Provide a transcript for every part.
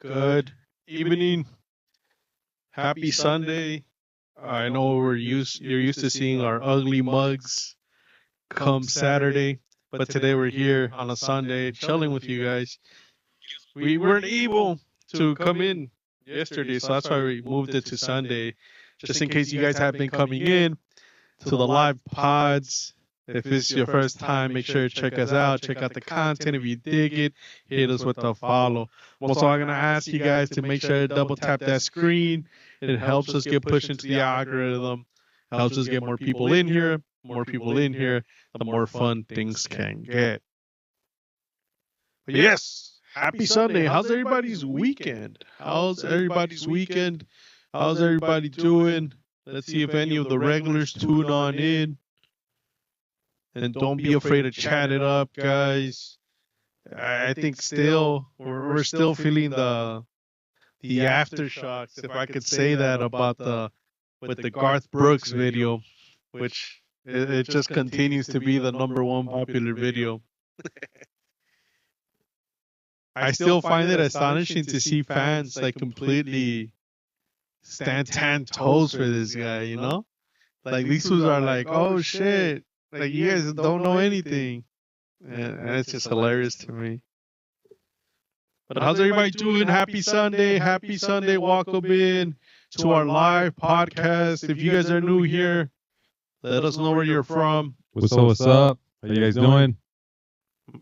Good evening. Happy Sunday. I know you're used to seeing our ugly mugs come Saturday, but today we're here on a Sunday chilling with you guys. We weren't able to come in yesterday, so that's why we moved it to Sunday, just in case you guys have been coming in to the live pods. If it's your first time, make sure to check us out. Check out the content. If you dig it, hit us with a follow. I'm also going to ask you guys to make sure to double tap that screen. It helps us get pushed into the algorithm. Helps us get more people in here. More people in here, the more fun things can get. But yes, happy Sunday. How's everybody's weekend? How's everybody's weekend? How's everybody doing? Let's see if any of the regulars tune on in. And don't be afraid to chat it up, guys. I think still we're still feeling the aftershocks, if I could say that, about with the Garth Brooks video, which it just continues to be the number one popular video. I still find it astonishing to see fans like completely stand 10 toes for this guy, you know? Like these fools are like, oh shit. Like, you guys don't know anything. And it's just hilarious to me. But how's everybody doing? Happy Sunday. Happy Sunday. Welcome in to our live podcast. If you guys are new here, let us know where you're from. What's up? How you guys doing?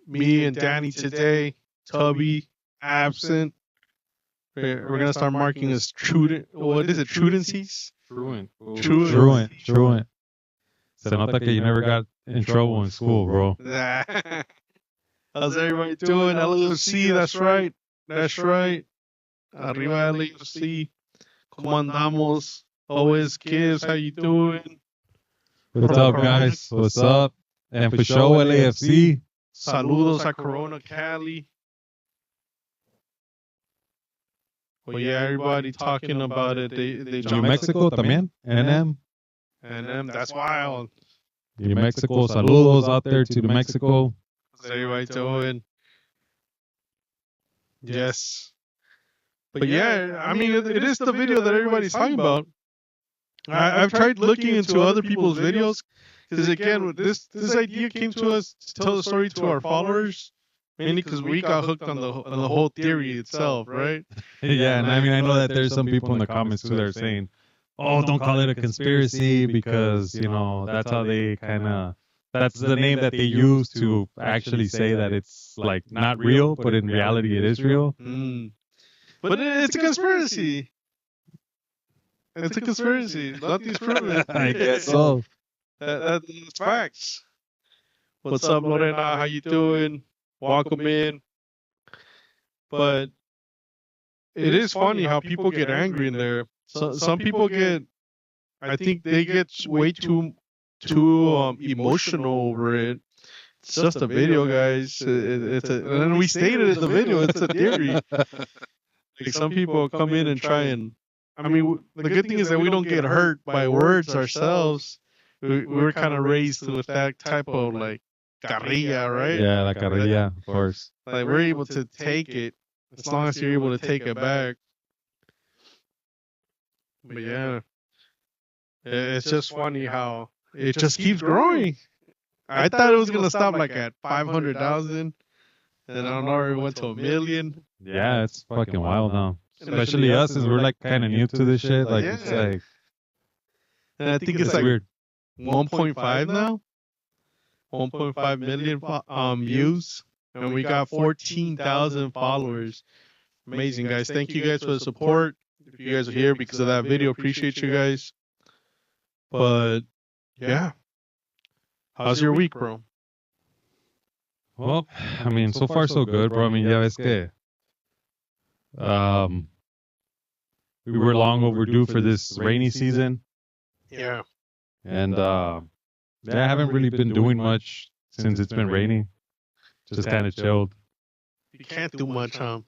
Me and Danny today. Tubby, absent. We're going to start marking as what is it? Truancies? Truant. Se nota que you never got in trouble in school, bro. How's everybody doing? LUFC, that's right. That's right. Arriba LUFC. ¿Cómo andamos? Always kids, how you doing? What's up, guys? What's up? And for sure, LAFC. Saludos a Corona Cali. Well, yeah, everybody talking about it. They New Mexico también. NM. And that's wild. New Mexico, saludos out there to New Mexico. How's everybody doing? Yes. But yeah, I mean, it is the video that everybody's talking about. I've tried looking into other people's videos because, again, this idea came to us to tell the story to our followers, mainly because we got hooked on the whole theory itself, right? Yeah, and I mean, I know that there's some people in the comments too that are saying, oh, don't call it a conspiracy because, you know, that's how they that's the name that they use to actually say that it's like not real, but in reality it is real. But it's a conspiracy. It's a conspiracy. Nothing's proven. I guess so. That's facts. What's up, Lorena? How you doing? Welcome in. But it is funny how people get angry in there. So, some people I think they get way too emotional over it. It's just a video, guys. And we stated in the video, it's a theory. Like, some people come in and try and, I mean, the good thing is that we don't get hurt by words ourselves. We're kind of raised with that type of, like, carrilla, right? Yeah, la carrilla, of course. Like, we're able to take it as long as you're able to take it back. But yeah, it's just funny how it just keeps growing. I thought it was going to stop like at 500,000. And I don't know, it went to 1 million. Yeah, it's fucking wild now. Especially us, since we're like kind of new to this shit. Like, it's like. And I think it's like weird. 1.5 now. 1.5 million views. And we got 14,000 followers. Amazing, guys. Thank you guys for the support. If you guys are here because of that video, appreciate you guys. But yeah, how's your week, bro? Well, I mean, so far so good, bro. I mean, ya ves que we were long overdue for this rainy season. Yeah. And I haven't really been doing much since it's been raining. Just kind of chilled. You can't do much, huh?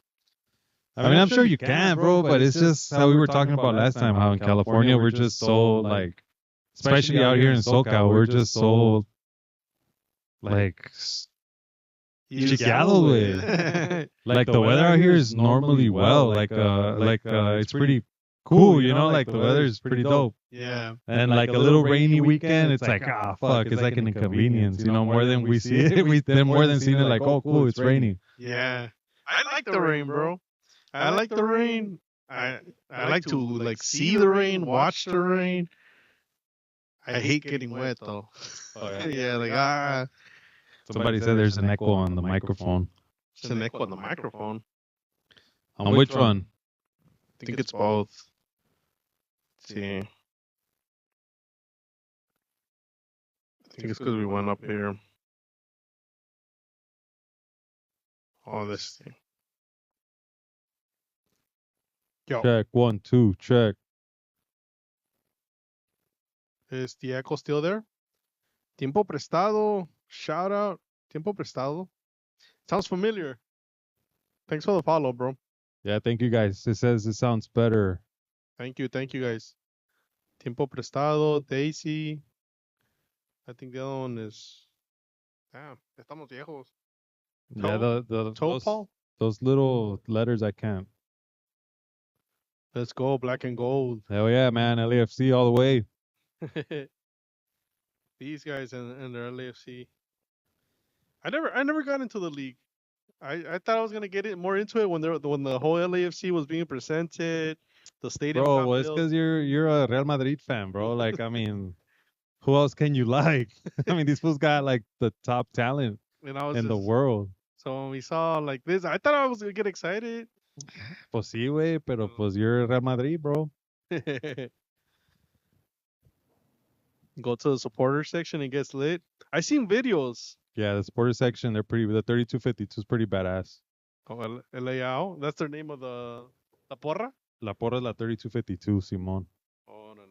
I mean, I'm sure you can, bro, but it's just how we were talking about last time, how in California we're just so, like, especially out here in SoCal, we're just so, like, Chiqueado, güey. Like the weather out here is normally it's pretty cool, you know, like the weather is pretty dope. Yeah. And like a little rainy weekend, it's like, ah, fuck, it's like an inconvenience, you know, more than we see it. They're more than seeing it like, oh, cool, it's raining. Yeah. I like the rain, bro. I like the rain. I like to like see the rain, watch the rain. I hate getting wet though. Oh, yeah. Yeah, like Somebody said there's an echo on the microphone. it's an echo on the microphone. On which one? I think it's both. Let's see. I think it's because we went up here. Oh, this thing. Yo, Check, 1, 2, check. is the echo still there? Tiempo prestado. Shout out. Tiempo prestado. Sounds familiar. Thanks for the follow, bro. Yeah, thank you guys. It says it sounds better. Thank you guys. Tiempo prestado, Daisy. I think the other one is. Damn, estamos viejos. Yeah, Topal. those little letters I can't. Let's go, black and gold. Hell yeah, man. LAFC all the way. These guys and their LAFC. I never got into the league. I thought I was gonna get it more into it when the whole LAFC was being presented. The stadium. Bro, got well, it's built. because you're a Real Madrid fan, bro. Like, I mean, who else can you like? I mean, these fools got like the top talent And I was in the just- world. So when we saw like this, I thought I was gonna get excited. Pues sí, güey, pero pues you're Real Madrid, bro. Go to the supporter section and gets lit. I seen videos. Yeah, the supporter section, the 3252 is pretty badass. Oh, LAO. That's their name of the porra. La porra es la 3252, Simón. Oh no.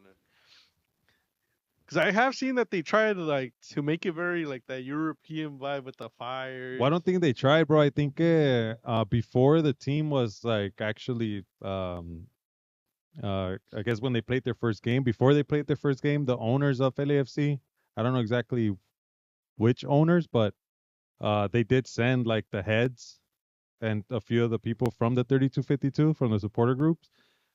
Because I have seen that they tried to make it very like that European vibe with the fire. Well, I don't think they tried, bro. I think before the team was like actually, I guess when they played their first game, the owners of LAFC, I don't know exactly which owners, but they did send like the heads and a few of the people from the 3252 from the supporter groups.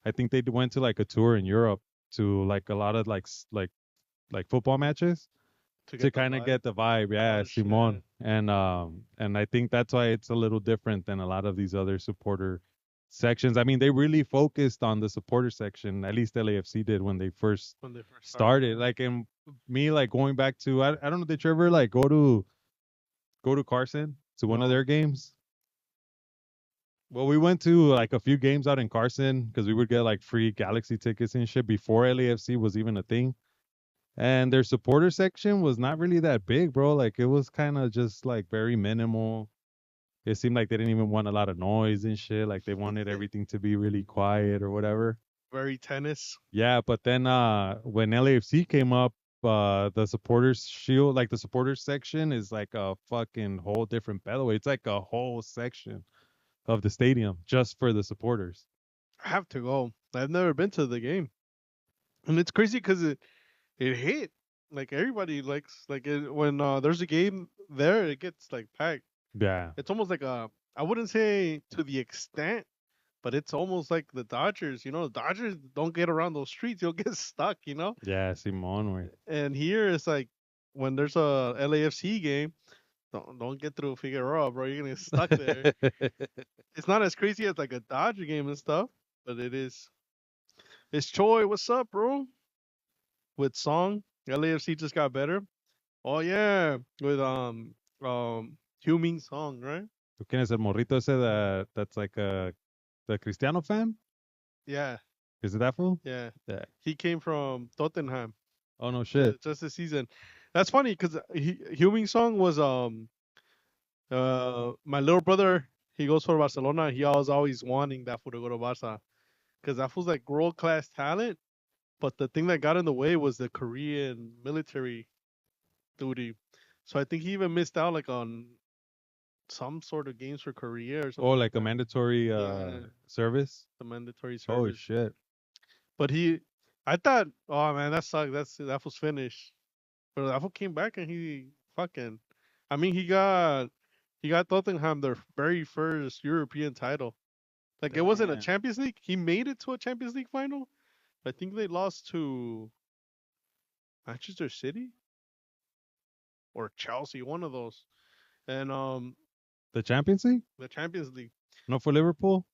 I think they went to like a tour in Europe to like a lot of like football matches to kind of get the vibe. Yeah, Oh, Simon. shit. And I think that's why it's a little different than a lot of these other supporter sections. I mean, they really focused on the supporter section, at least LAFC did when they first When they first started. Like, and me like going back to I don't know, did you ever like go to Carson to one of No. their games? Well, we went to like a few games out in Carson because we would get like free Galaxy tickets and shit before LAFC was even a thing. And their supporter section was not really that big, bro. Like it was kind of just like very minimal. It seemed like they didn't even want a lot of noise and shit. Like they wanted everything to be really quiet or whatever. Very tennis. Yeah, but then when LAFC came up, the supporters shield, like the supporters section is like a fucking whole different beltway. It's like a whole section of the stadium just for the supporters. I have to go. I've never been to the game, and it's crazy because it hit. Like everybody likes when there's a game there, it gets like packed. Yeah. It's almost like I wouldn't say to the extent, but it's almost like the Dodgers. You know, the Dodgers don't get around those streets; you'll get stuck. You know. Yeah, Simon, güey. And here it's like when there's a LAFC game, don't get through Figueroa, bro. You're gonna get stuck there. It's not as crazy as like a Dodger game and stuff, but it is. It's Choi. What's up, bro? With Song, LAFC just got better. Oh yeah, with Hugh Min Song, right? ¿Tú quién es el morrito ese that's like the Cristiano fan? Yeah, Is it that fool? yeah. Yeah. He came from Tottenham. Oh no shit. Just this season. That's funny because Hugh Min Song was my little brother. He goes for Barcelona. He was always wanting that fool to go to Barca because that fool's like world class talent. But the thing that got in the way was the Korean military duty. So I think he even missed out like on some sort of games for Korea or something. Oh, like a that. mandatory Yeah. service? The mandatory service. Oh shit. But I thought, oh man, that sucked. That was finished. But that fool came back and he fucking, I mean, he got He got Tottenham their very first European title. Like it wasn't a Damn. Champions League. He made it to a Champions League final. I think they lost to Manchester City or Chelsea, one of those. And The Champions League? the Champions League. No, for Liverpool.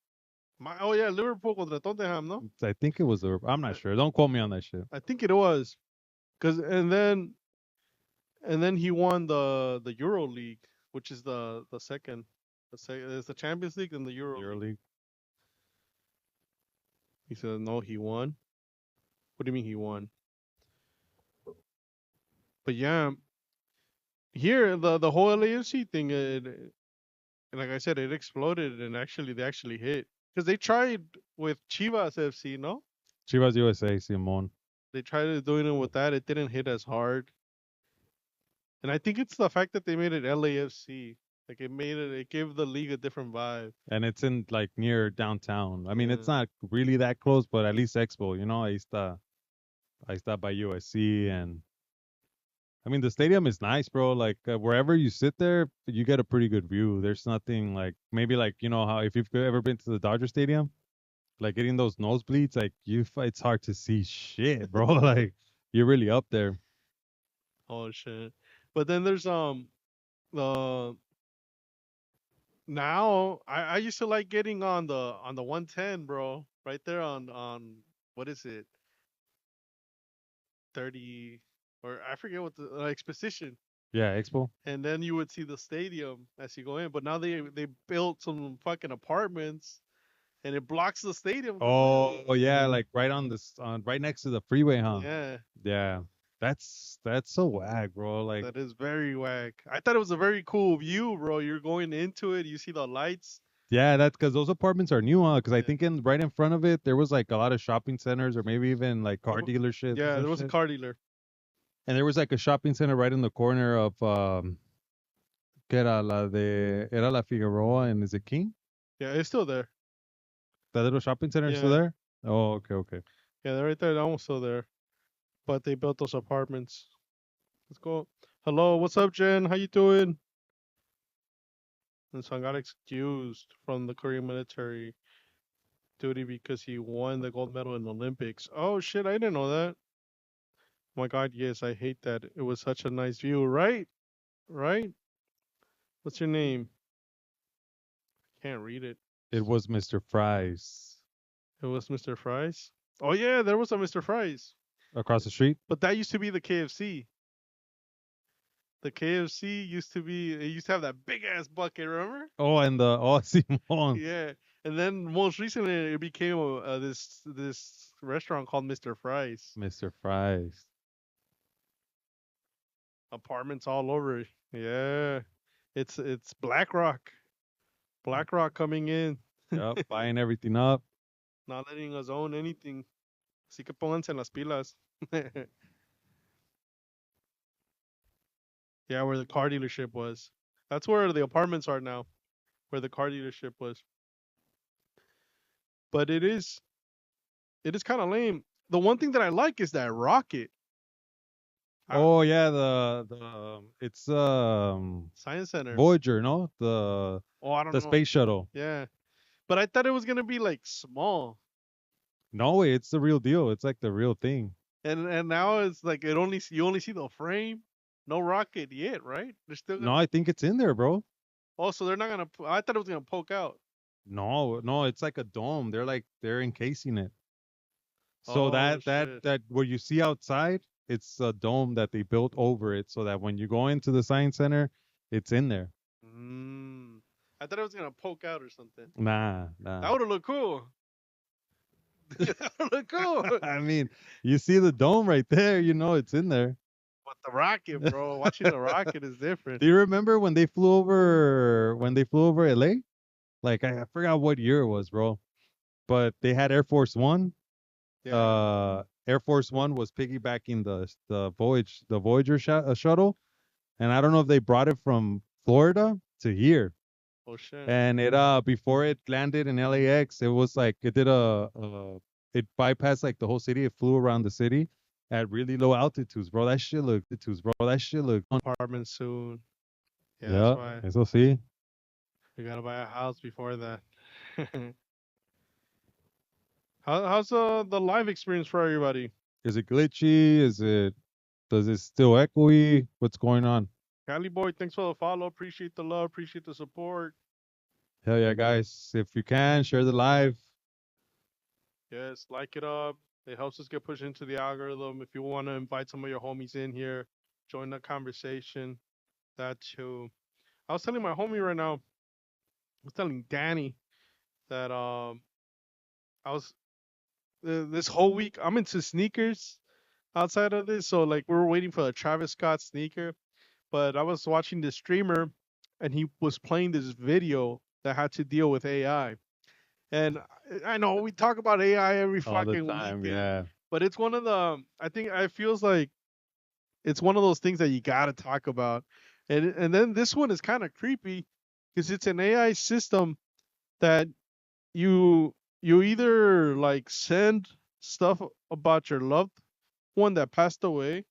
Oh yeah, Liverpool contra Tottenham, no? I think it was Liverpool. I'm not sure. Don't quote me on that shit. I think it was. Cause and then he won the Euro League, which is the second. It's the Champions League and the Euro League. League. He said no, he won. What do you mean he won? But yeah, here the whole LAFC thing, like I said, it exploded and they actually hit because they tried with Chivas FC, no? Chivas USA, Simon. They tried doing it with that. It didn't hit as hard. And I think it's the fact that they made it LAFC. Like it gave the league a different vibe. And it's in like near downtown. I mean, it's Yeah. not really that close, but at least Expo, I stopped by USC, and I mean, the stadium is nice, bro. Like wherever you sit there, you get a pretty good view. There's nothing like maybe like how if you've ever been to the Dodger Stadium, like getting those nosebleeds, like it's hard to see shit, bro. Like you're really up there. Oh shit. But then there's the now I used to like getting on the 110, bro. Right there on what is it? 30 or I forget what the exposition. Yeah, Expo. And then you would see the stadium as you go in. But now they built some fucking apartments and it blocks the stadium. Oh yeah, like right on this, right next to the freeway, huh? Yeah, Yeah, that's so whack, bro. Like that is very whack. I thought it was a very cool view, bro. You're going into it, you see the lights. yeah, that's because those apartments are new, huh? Because I Yeah. think right in front of it there was like a lot of shopping centers or maybe even like car w- dealerships. Yeah, and there was a shit. car dealer. And there was like a shopping center right in the corner of que era la Figueroa and is it King? Yeah, it's still there. That little shopping center is still Yeah. there? Oh, okay, okay. Yeah, they're right there. They're almost still there. But they built those apartments. Let's go. Hello, what's up, Jen? How you doing? And so I got excused from the Korean military duty because he won the gold medal in the Olympics. Oh shit, I didn't know that. Oh my God, yes, I hate that. It was such a nice view, right? Right? What's your name? Can't read it. It was Mr. Fry's It was Mr. Fry's. Oh yeah, there was a Mr. Fry's. across the street. But that used to be the KFC. The KFC used to be. It used to have that big ass bucket. Remember? Oh, and the Simon. Yeah. And then most recently, it became this restaurant called Mr. Fry's. Mr. Fry's. Apartments all over. Yeah. It's BlackRock. BlackRock coming in, Yep, buying everything up. not letting us own anything. Así que pónganse en las pilas. Yeah, where the car dealership was. That's where the apartments are now, where the car dealership was. But it is kind of lame. The one thing that I like is that rocket. Oh yeah, it's Science Center. Voyager, no? The I don't the know. space shuttle. Yeah. But I thought it was gonna be like small. No way, it's the real deal. It's like the real thing. And now it's like you only see the frame, no rocket yet, right? They're still No, I think it's in there, bro. so they're not gonna. I thought it was gonna poke out. No, it's like a dome. They're encasing it. So Oh, that shit. what you see outside, it's a dome that they built over it so that when you go into the science center, it's in there. I thought it was gonna poke out or something. Nah. That would have looked cool. That would look cool. I mean, you see the dome right there, it's in there. But the rocket, bro. Watching the rocket is different. Do you remember when they flew over LA? Like I forgot what year it was, bro. But they had Air Force One. Yeah. Air Force One was piggybacking the Voyager shuttle, and I don't know if they brought it from Florida to here. Oh shit. And it before it landed in LAX, it was like it did it bypassed like the whole city. It flew around the city at really low altitudes, bro. That shit looked Apartment soon. Yeah, yeah, that's why. eso sí. We gotta buy a house before that. How's the live experience for everybody? Is it glitchy? Does it still echoey? What's going on? Cali boy, thanks for the follow. Appreciate the love. Appreciate the support. Hell yeah, guys. If you can, share the live. Yes, like it up. It helps us get pushed into the algorithm. If you want to invite some of your homies in here, join the conversation. That too. I was telling my homie right now. I was telling Danny that I was this whole week I'm into sneakers outside of this. So like we were waiting for the Travis Scott sneaker, but I was watching this streamer and he was playing this video that had to deal with AI. And I know we talk about AI every All the fucking time, weekend, yeah. but it's one of the I think I feels like it's one of those things that you got to talk about. And then this one is kind of creepy because it's an AI system that you either like send stuff about your loved one that passed away,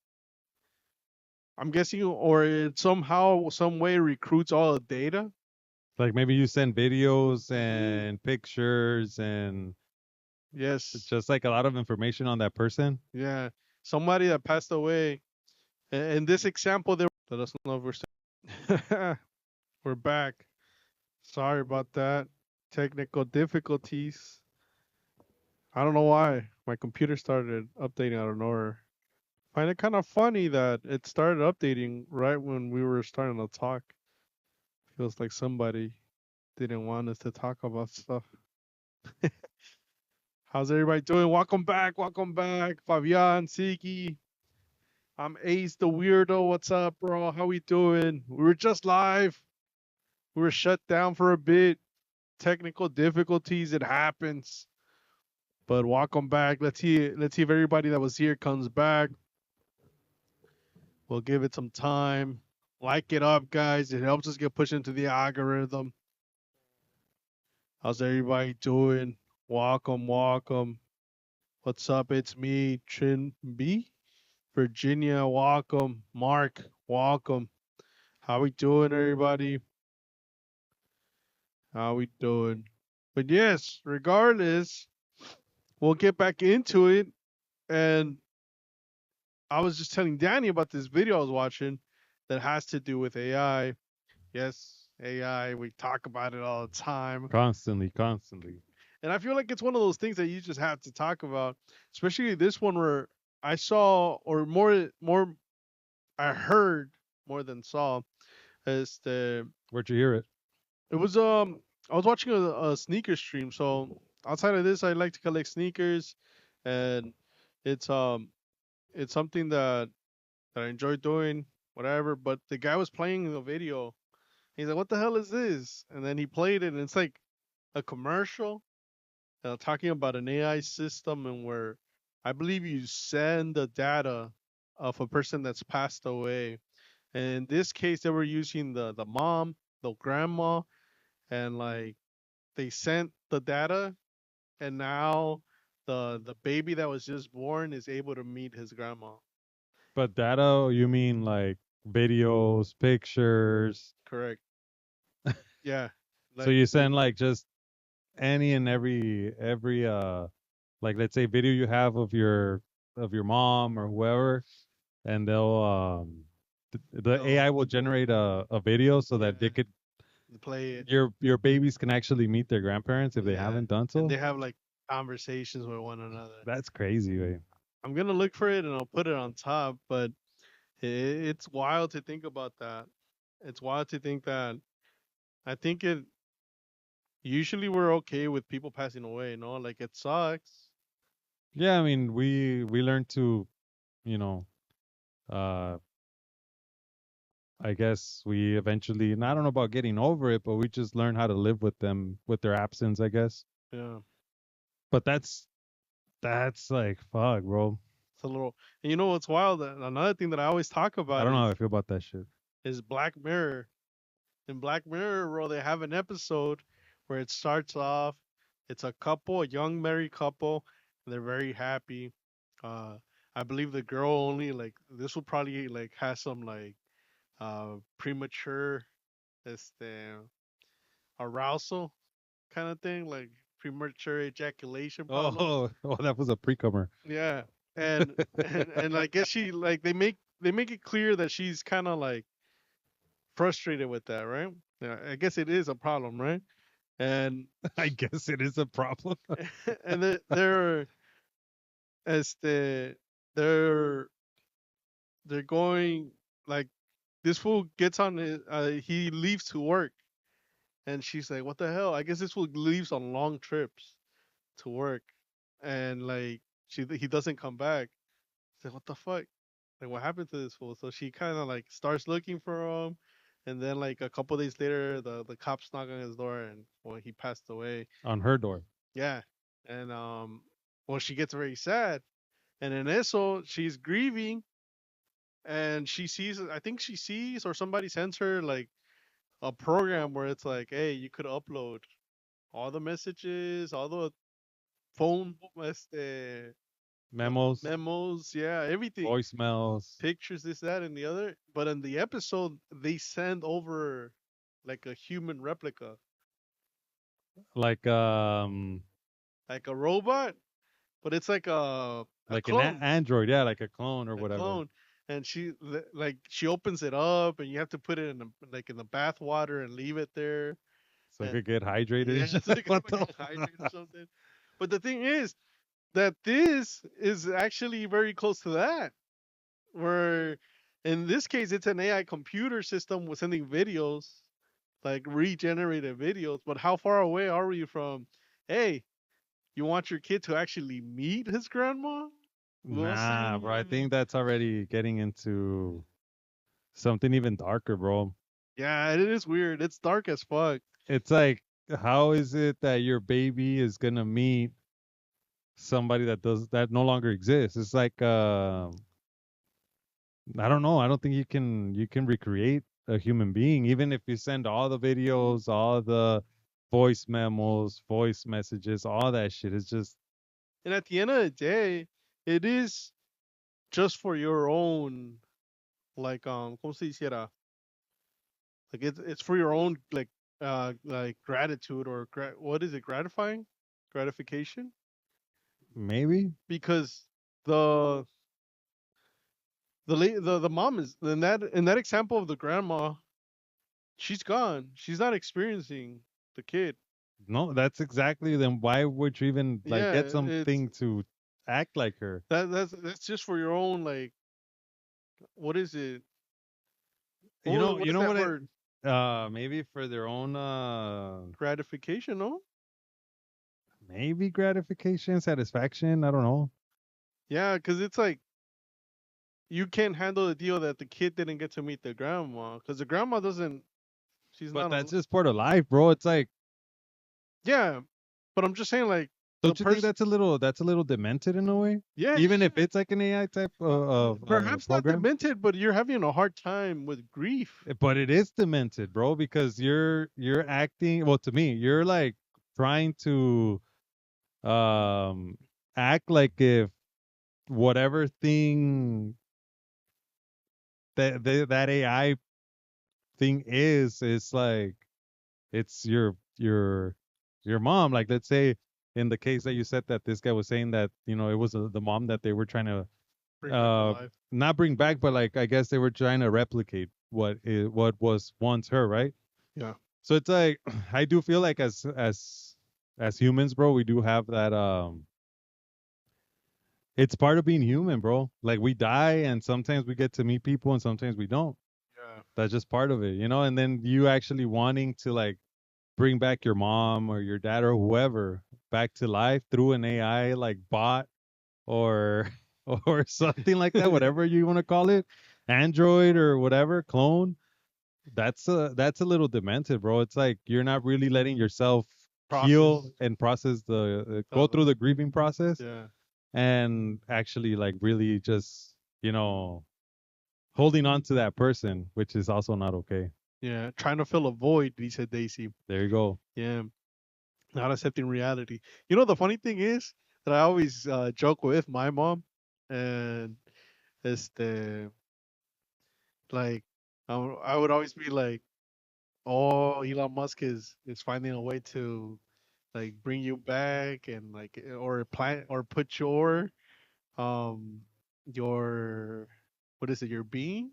I'm guessing, or it somehow some way recruits all the data. Like maybe you send videos and pictures and Yes. just like a lot of information on that person. Yeah. Somebody that passed away. In this example, they let us know if we're still we're back. Sorry about that. Technical difficulties. I don't know why. My computer started updating out of nowhere. Find it kind of funny that it started updating right when we were starting to talk. Feels like somebody didn't want us to talk about stuff. How's everybody doing? Welcome back. Welcome back. Fabian, Siki. I'm Ace the Weirdo. What's up, bro? How we doing? We were just live. We were shut down for a bit. Technical difficulties. It happens. But welcome back. Let's see if everybody that was here comes back. We'll give it some time. Like it up, guys. It helps us get pushed into the algorithm. How's everybody doing? Welcome, welcome. What's up? It's me, Chin B. Virginia, welcome. Mark, welcome. How we doing, everybody? How we doing? But yes, regardless, we'll get back into it. And I was just telling Danny about this video I was watching that has to do with AI. Yes, AI. We talk about it all the time. Constantly, constantly. And I feel like it's one of those things that you just have to talk about, especially this one where I saw, or more, I heard more than saw, is Where'd you hear it? it was I was watching a sneaker stream. So outside of this, I like to collect sneakers, and it's um it's something that I enjoy doing, whatever. But the guy was playing the video. He's like, "What the hell is this?" And then he played it, and it's like a commercial talking about an AI system and where I believe you send the data of a person that's passed away. And in this case, they were using the mom, the grandma, and like they sent the data, and now the baby that was just born is able to meet his grandma. But data, you mean like videos, pictures? Correct. Yeah. So Like you send like just any and every like let's say video you have of your mom or whoever, and they'll the they'll AI will generate a video so that they yeah could play it. your babies can actually meet their grandparents if they Yeah. haven't done And so. they have like conversations with one another. That's crazy, man. I'm gonna look for it and I'll put it on top, but it's wild to think about that. It's wild to think that I think it usually we're okay with people passing away, like it sucks. Yeah, I mean we learn to, you know, uh I guess we eventually, and I don't know about getting over it, but we just learn how to live with them with their absence, I guess. Yeah. But that's like fuck, bro. It's a little and you know what's wild? Another thing that I always talk I about don't know is how I feel about that shit. Black Mirror. In Black Mirror, bro, they have an episode where it starts off, it's a couple, a young married couple, and they're very happy. Uh I believe the girl only like this will probably like have some like premature este arousal kind of thing, like premature ejaculation problems. Oh, oh, that was a precomer. Yeah, and and I guess she like they make it clear that she's kind of like frustrated with that, right? Yeah, I guess it is a problem, right? And I guess it is a problem. and they're este they're they're going like this fool gets on he leaves to work and she's like, what the hell? I guess this fool leaves on long trips to work and like he doesn't come back. She's like, what the fuck? Like what happened to this fool? So she kind of like starts looking for him, and then like a couple days later, the cops knock on his door, and well, he passed away. On her door. Yeah, and well, she gets very sad, and in eso, she's grieving, and she sees, I think she sees or somebody sends her like a program where it's like, hey, you could upload all the messages, all the phone, Memos, memos, yeah, everything, voicemails, pictures, this, that, and the other. But in the episode, they send over like a human replica, like like a robot, but it's like a like an clone, android, yeah, like a clone or a whatever. clone. And like she opens it up, and you have to put it in the bath water and leave it there. So I And could get hydrated yeah, and shit. so they can What fucking the hydrate or something. But the thing is that this is actually very close to that. Where in this case it's an AI computer system with sending videos, like regenerated videos. But how far away are we from? Hey, you want your kid to actually meet his grandma? We'll Nah, bro. I see. think that's already getting into something even darker, bro. Yeah, it is weird. It's dark as fuck. It's like, how is it that your baby is gonna meet somebody that no longer exists? It's like, I don't know. I don't think you can recreate a human being, even if you send all the videos, all the voice memos, voice messages, all that shit. It's just And at the end of the day, it is just for your own, like ¿cómo se hiciera? Like it's for your own like gratitude or what is it, gratifying, gratification, maybe. because the the mom is in that example of the grandma, she's gone, she's not experiencing the kid. No, that's exactly. Then why would you even like Yeah, get it's something to act like her? that's just for your own, like, what is it, You know, what you is know that what it word, maybe for their own gratification, no? maybe gratification, satisfaction, I don't know. Yeah, because it's like you can't handle the deal that the kid didn't get to meet the grandma because the grandma doesn't, she's But not that's a, just part of life, bro. It's like, yeah, but I'm just saying, like, the don't you think person, that's a little demented in a way? yeah, yeah, Even if yeah. it's like an AI type of Perhaps not program. demented, but you're having a hard time with grief. But it is demented, bro, because you're acting, well, to me, you're like trying to um act like if whatever thing that AI thing is like it's your mom. Like, let's say in the case that you said that this guy was saying that it was the mom that they were trying to Bring back to life. not bring back, but like I guess they were trying to replicate what was once her, right? Yeah. So it's like I do feel like as humans, bro, we do have that it's part of being human, bro. Like we die and sometimes we get to meet people and sometimes we don't. Yeah. That's just part of it. And then you actually wanting to like bring back your mom or your dad or whoever back to life through an AI like bot or or something like that, whatever you want to call it, Android or whatever, clone. That's a little demented, bro. It's like you're not really letting yourself heal Process. and process go through the grieving process Yeah. and actually like really just holding on to that person, which is also not okay. Yeah. Trying to fill a void, he said Daisy. There you go. Yeah. Not accepting reality. The funny thing is that I always joke with my mom, and este like I would always be like, Oh, Elon Musk is finding a way to like bring you back and like or plant or put um your what is it, your being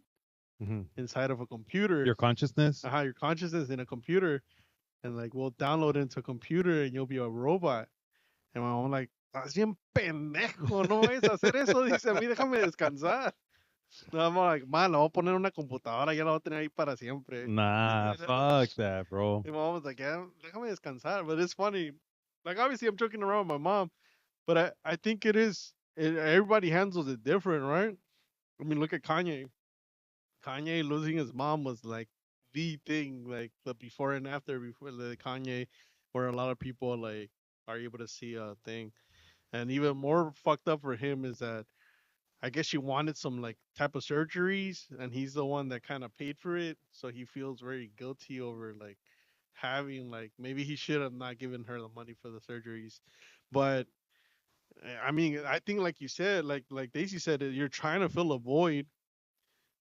Hmm. inside of a computer. Your consciousness. Your consciousness in a computer, and like we'll download it into a computer and you'll be a robot. And my mom like, estás bien pendejo, no vayas a hacer eso, dice a mí, déjame descansar. No, I'm like, man, lo voy a poner en una computadora, ya la voy a tener ahí para siempre. Nah, fuck that, bro. My mom was like, yeah, déjame descansar. But it's funny. Like, obviously, I'm joking around with my mom, but I think everybody handles it different, right? I mean, look at Kanye. Kanye losing his mom was like the thing, like the before and after, before the Kanye, where a lot of people like are able to see a thing. And even more fucked up for him is that I guess she wanted some like type of surgeries, and he's the one that kind of paid for it, so he feels very guilty over like having like maybe he should have not given her the money for the surgeries, but I mean I think like you said, like Daisy said, you're trying to fill a void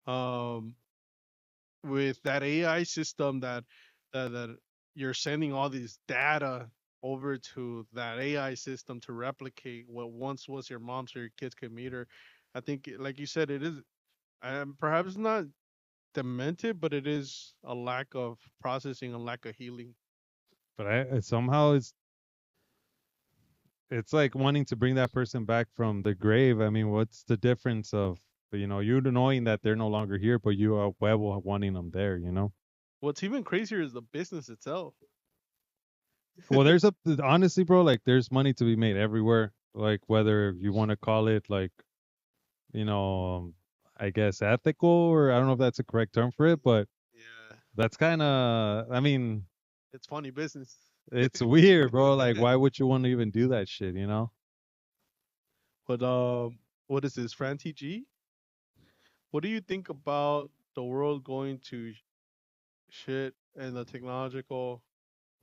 um with that AI system that you're sending all this data over to that AI system to replicate what once was your mom so your kids could meet her. I think, like you said, it is perhaps not demented, but it is a lack of processing, a lack of healing. But somehow it's like wanting to bring that person back from the grave. I mean, what's the difference of you knowing that they're no longer here, but you are huevo wanting them there, you know? What's even crazier is the business itself. Well, there's a honestly, bro, like there's money to be made everywhere. Like whether you want to call it like, you know, I guess ethical, or I don't know if that's a correct term for it, but Yeah, that's kind of, I mean, it's funny business. it's weird, bro. Like, why would you want to even do that shit, you know? But what is this, Fran TG? What do you think about the world going to shit and the technological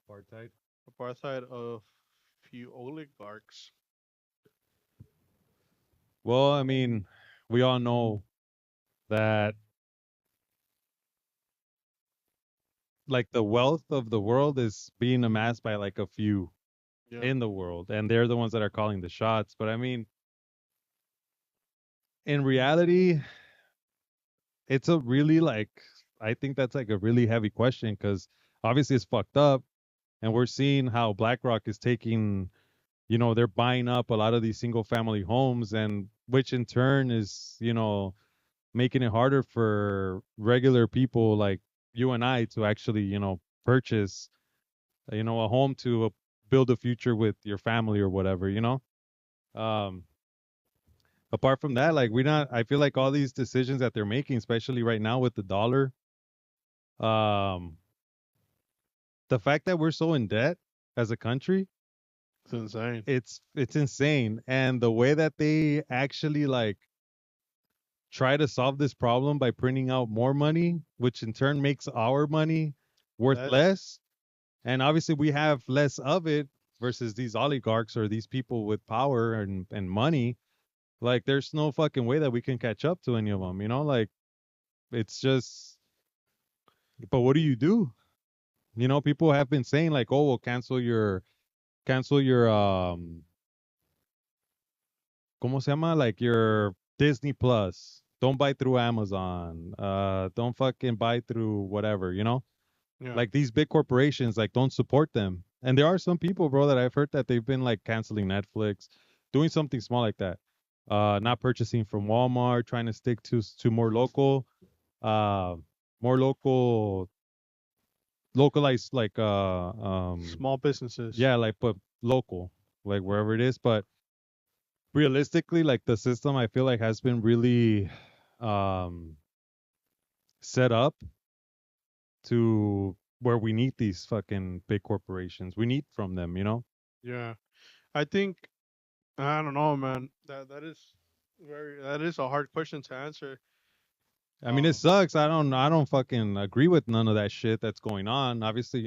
Apartheid. apartheid of few oligarchs? Well, I mean, we all know that like the wealth of the world is being amassed by like a few Yeah, in the world, and they're the ones that are calling the shots. But I mean, in reality, it's a really like I think that's like a really heavy question because obviously it's fucked up, and we're seeing how BlackRock is taking, they're buying up a lot of these single family homes, and which in turn is, making it harder for regular people like you and I to actually, purchase, a home to build a future with your family or whatever, Um, apart from that, like I feel like all these decisions that they're making, especially right now with the dollar, um, the fact that we're so in debt as a country, it's insane. it's insane. And the way that they actually like try to solve this problem by printing out more money, which in turn makes our money worth Less. less. And obviously we have less of it versus these oligarchs or these people with power and money. Like there's no fucking way that we can catch up to any of them, Like it's just, but what do you do? People have been saying like, oh, well, cancel your ¿cómo se llama? Like your Disney Plus. Don't buy through Amazon. Don't fucking buy through whatever, Yeah, Like these big corporations, like don't support them. And there are some people, bro, that I've heard that they've been like canceling Netflix, doing something small like that. Not purchasing from Walmart, trying to stick to uh, more localized, like small businesses. yeah, like but local, like wherever it is. But realistically, like the system, I feel like has been really um set up to where we need these fucking big corporations. We need from them, Yeah, I think I don't know, man. That is a hard question to answer. I mean, it sucks. I don't fucking agree with none of that shit that's going on. Obviously,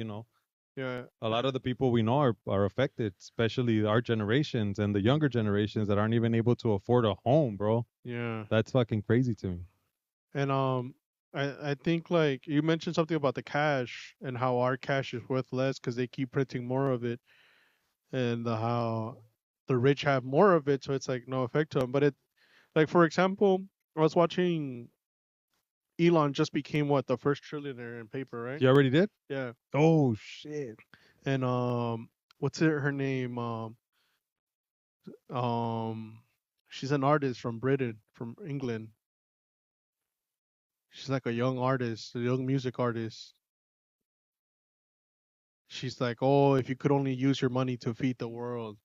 Yeah, a lot of the people we know are affected, especially our generations and the younger generations that aren't even able to afford a home, bro. yeah, That's fucking crazy to me. and I think like you mentioned something about the cash and how our cash is worth less because they keep printing more of it, and how the rich have more of it, so it's like no effect to them. But it, like for example, I was watching Elon just became what, the first trillionaire in paper, right? You already did? Yeah, Oh shit. and what's it, her name? Um, she's an artist from Britain, from England. She's like a young artist, a young music artist. She's like, oh, if you could only use your money to feed the world.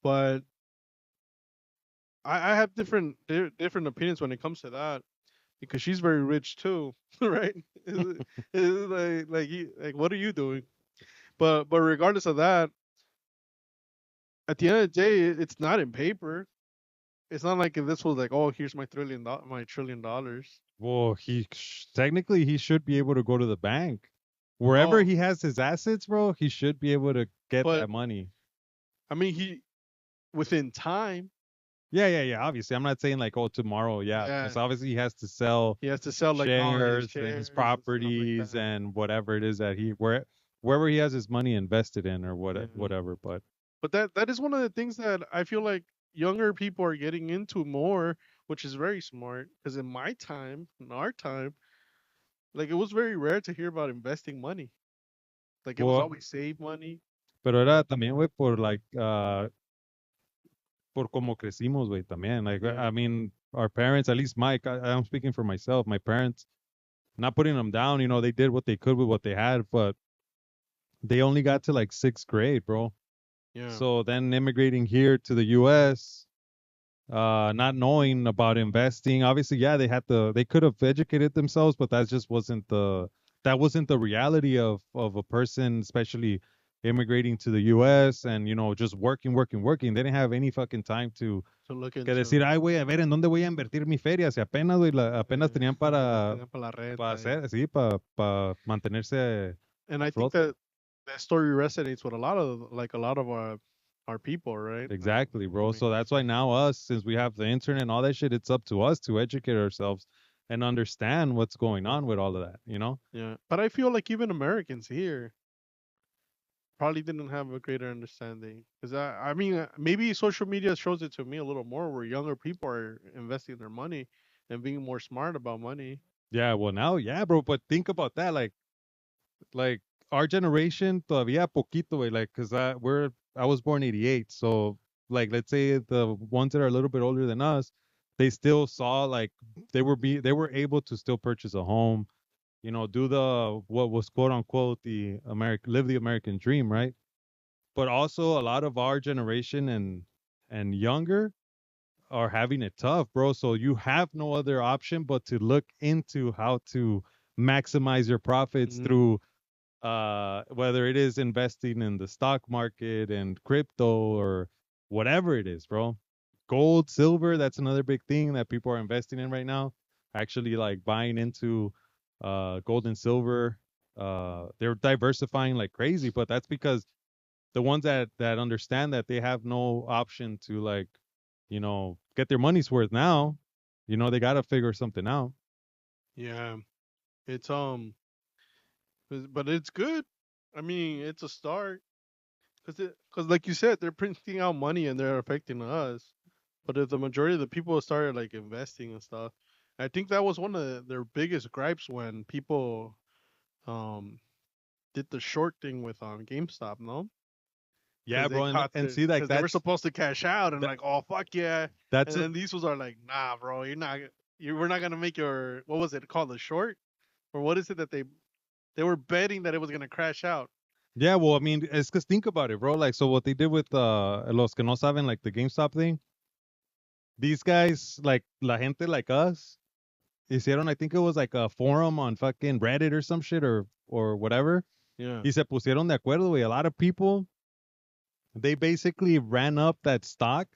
But I have different opinions when it comes to that because she's very rich too, right? It's like what are you doing? But regardless of that, at the end of the day, it's not in paper. It's not like if this was like, oh, here's my $1 trillion. Well, technically he should be able to go to the bank. Wherever Oh, he has his assets, bro, he should be able to get but that money. I mean, he within time, Yeah, yeah, yeah. Obviously, I'm not saying like, oh, tomorrow. Yeah, yeah, because obviously he has to sell he has to sell like all his shares and his shares and stuff like properties that. and whatever it is that wherever he has his money invested in or Yeah. whatever. But But that is one of the things that I feel like younger people are getting into more, which is very smart. Because in my time, in our time, like it was very rare to hear about investing money. Like it was well, always save money. pero era también, güey, por like por como crecimos, güey, también. Like, Yeah. I mean, our parents, at least Mike, I'm speaking for myself. My parents, not putting them down, they did what they could with what they had, but they only got to like sixth grade, bro. Yeah. So then immigrating here to the U.S., not knowing about investing, obviously, yeah, they could have educated themselves, but that wasn't the reality of a person, especially immigrating to the U.S. and just working, working, working. They didn't have any fucking time to To look que decir, into. ay, güey, a ver, ¿en dónde voy a invertir mi feria? Si apenas, güey, apenas tenían Para la para renta. hacer, sí, para mantenerse And a I think flote. that story resonates with a lot of our people, right? Like, Exactly, I bro. mean, So that's why now since we have the internet and all that shit, it's up to us to educate ourselves and understand what's going on with all of that. yeah. But I feel like even Americans here probably didn't have a greater understanding because I mean maybe social media shows it to me a little more where younger people are investing their money and being more smart about money. Yeah, well now, yeah, bro. But think about that, like our generation, todavía poquito, güey. Like, cause I was born '88, so like let's say the ones that are a little bit older than us, they still saw like they were able to still purchase a home, do the what was quote unquote the live the American dream, right? But also a lot of our generation and younger are having it tough, bro. So you have no other option but to look into how to maximize your profits Mm, through whether it is investing in the stock market and crypto or whatever it is, bro. Gold, silver, that's another big thing that people are investing in right now. Actually, like buying into gold and silver. They're diversifying like crazy, but that's because the ones that understand that they have no option to like, get their money's worth now. They got to figure something out. yeah, it's but it's good. I mean, it's a start because like you said, they're printing out money and they're affecting us. But if the majority of the people started like investing and stuff, I think that was one of their biggest gripes when people um did the short thing with GameStop, no? Yeah, bro, and see like Because they were supposed to cash out and that, like, oh fuck yeah, that's and a then these ones are like, nah, bro, we're not gonna make your, what was it called, the short, or what is it that they were betting that it was gonna crash out. Yeah, well, I mean, it's because think about it, bro. Like, so what they did with los que no saben, like the GameStop thing, these guys, like la gente like us, hicieron, I think it was like a forum on fucking Reddit or some shit or whatever. Yeah, Y se pusieron de acuerdo, güey. A lot of people, they basically ran up that stock.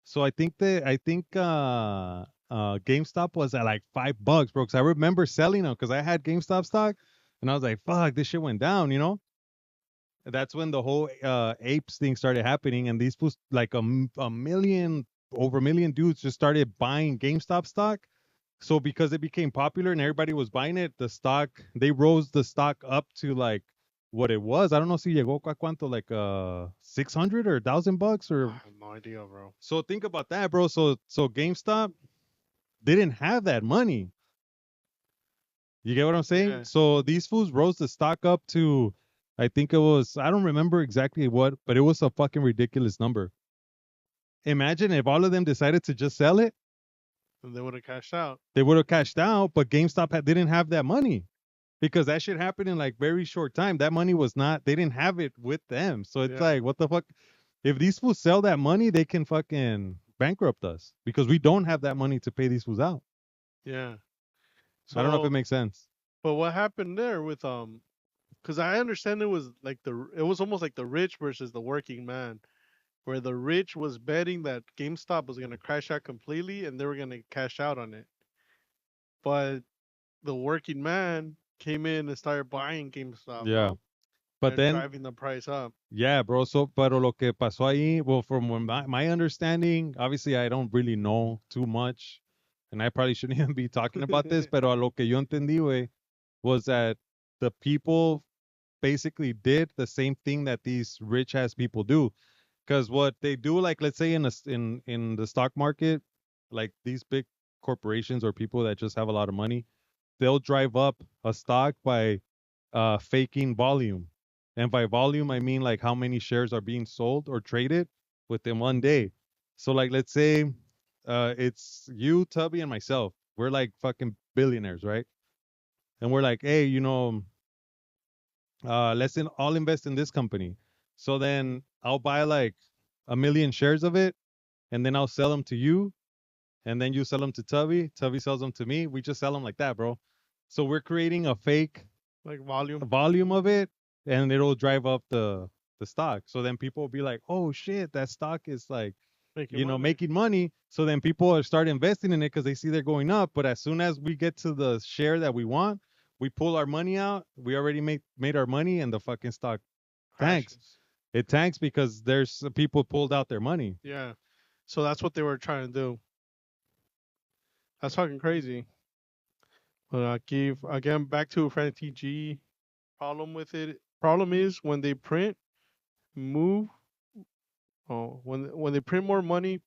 So I think GameStop was at like $5, bro. Because I remember selling them because I had GameStop stock, and I was like, fuck, this shit went down. That's when the whole apes thing started happening, and these like a million over a million dudes just started buying GameStop stock, So because it became popular and everybody was buying it, the stock they rose the stock up to like what it was. I don't know si llegó a cuánto, like 600 or 1,000 bucks I or have no idea, bro. so think about that, bro. So GameStop didn't have that money. You get what I'm saying? Yeah, So these fools rose the stock up to, I think it was, I don't remember exactly what, but it was a fucking ridiculous number. Imagine if all of them decided to just sell it, and they would have cashed out. they would have cashed out, but GameStop didn't have that money because that shit happened in like very short time. That money was not, they didn't have it with them. So it's Yeah, like, what the fuck? If these fools sell that money, they can fucking bankrupt us because we don't have that money to pay these fools out. yeah. I don't know if it So, makes sense. but what happened there with because I understand it was like it was almost like the rich versus the working man, where the rich was betting that GameStop was gonna crash out completely and they were gonna cash out on it, but the working man came in and started buying GameStop, Yeah. no, But and then driving the price up. yeah, bro. So, pero lo que pasó ahí, well, from my understanding, obviously I don't really know too much, and I probably shouldn't even be talking about this, pero a lo que yo entendí, güey, was that the people basically did the same thing that these rich ass people do. Because what they do, like let's say in the stock market, like these big corporations or people that just have a lot of money, they'll drive up a stock by faking volume. And by volume, I mean like how many shares are being sold or traded within one day. So like let's say it's you, Tubby, and myself. We're like fucking billionaires, right? And we're like, hey, all invest in this company. So then I'll buy like 1 million shares of it, and then I'll sell them to you, and then you sell them to Tubby. Tubby sells them to me. We just sell them like that, bro. So we're creating a fake Like volume, volume of it, and it'll drive up the stock. So then people will be like, "Oh shit, that stock is like, making money. making money." So then people will start investing in it because they see they're going up. But as soon as we get to the share that we want, we pull our money out. We already made our money, and the fucking stock tanks. Crashes. It tanks because there's people pulled out their money. Yeah. So that's what they were trying to do. That's fucking crazy. But give again back to Frank TG. Problem with it. Problem is when they print move. Oh, when they print more money,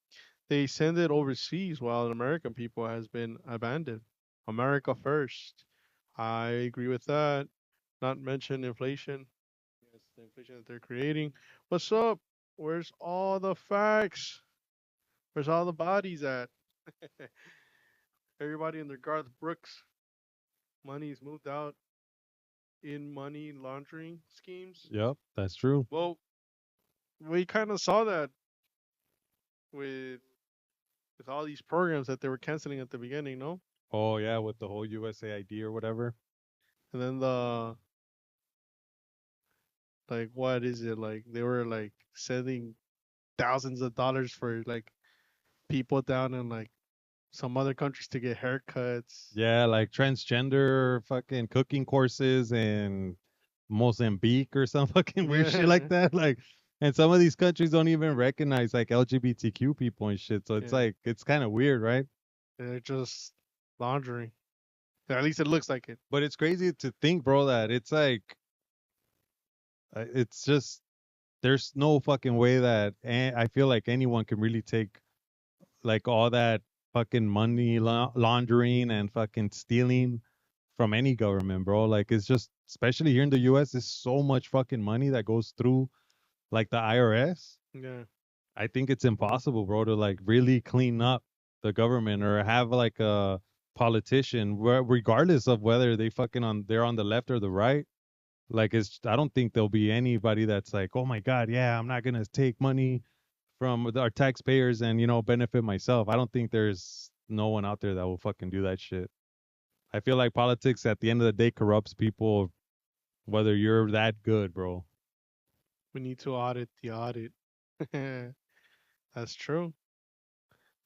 they send it overseas, while the American people has been abandoned. America first. I agree with that. Not mention inflation. Yes, the inflation that they're creating. What's up? Where's all the facts? Where's all the bodies at? Everybody in their Garth Brooks money is moved out in money laundering schemes. Yep, that's true. Well, we kind of saw that with all these programs that they were canceling at the beginning, no? Oh yeah, with the whole USAID or whatever. And then like what is it like they were like sending thousands of dollars for like people down in like some other countries to get haircuts. Yeah, like transgender fucking cooking courses in Mozambique or some fucking weird shit like Yeah, that. Like, and some of these countries don't even recognize like LGBTQ people and shit. So it's yeah, like it's kind of weird, right? they're just laundering. At least it looks like it. But it's crazy to think, bro, that it's like it's just there's no fucking way that I feel like anyone can really take like all that fucking money laundering and fucking stealing from any government, bro. Like it's just, especially here in the U.S., there's so much fucking money that goes through like the IRS. Yeah, I think it's impossible, bro, to like really clean up the government or have like a politician, regardless of whether they're on the left or the right. Like I don't think there'll be anybody that's like, oh my god, yeah, I'm not gonna take money from our taxpayers and benefit myself. I don't think there's no one out there that will fucking do that shit. I feel like politics at the end of the day corrupts people, whether you're that good, bro. we need to audit the audit. That's true.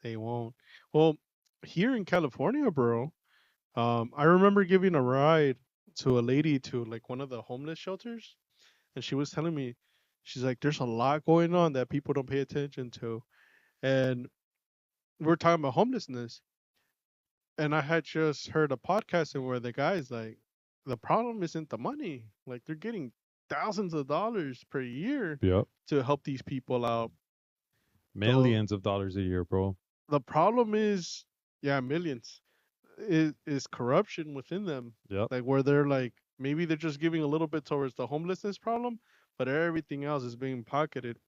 They won't. Well, here in California, bro, I remember giving a ride to a lady to like one of the homeless shelters, and she was telling me, she's like, "There's a lot going on that people don't pay attention to," and we're talking about homelessness. And I had just heard a podcast where the guy's like, the problem isn't the money. Like they're getting thousands of dollars per year Yep. to help these people out. The Millions of dollars a year, bro. the problem is, yeah, millions is corruption within them. Yep. Like where they're like maybe they're just giving a little bit towards the homelessness problem, but everything else is being pocketed.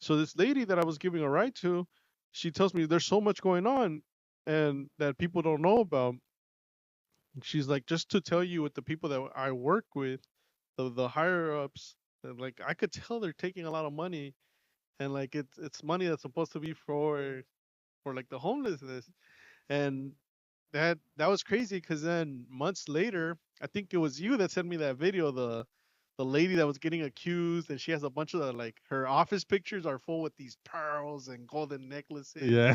So this lady that I was giving a ride to, she tells me there's so much going on and that people don't know about. She's like, just to tell you with the people that I work with, the higher ups, like I could tell they're taking a lot of money, and like it's money that's supposed to be for like the homelessness, and that was crazy because then months later, I think it was you that sent me that video, the lady that was getting accused, and she has a bunch of like her office pictures are full with these pearls and golden necklaces, Yeah.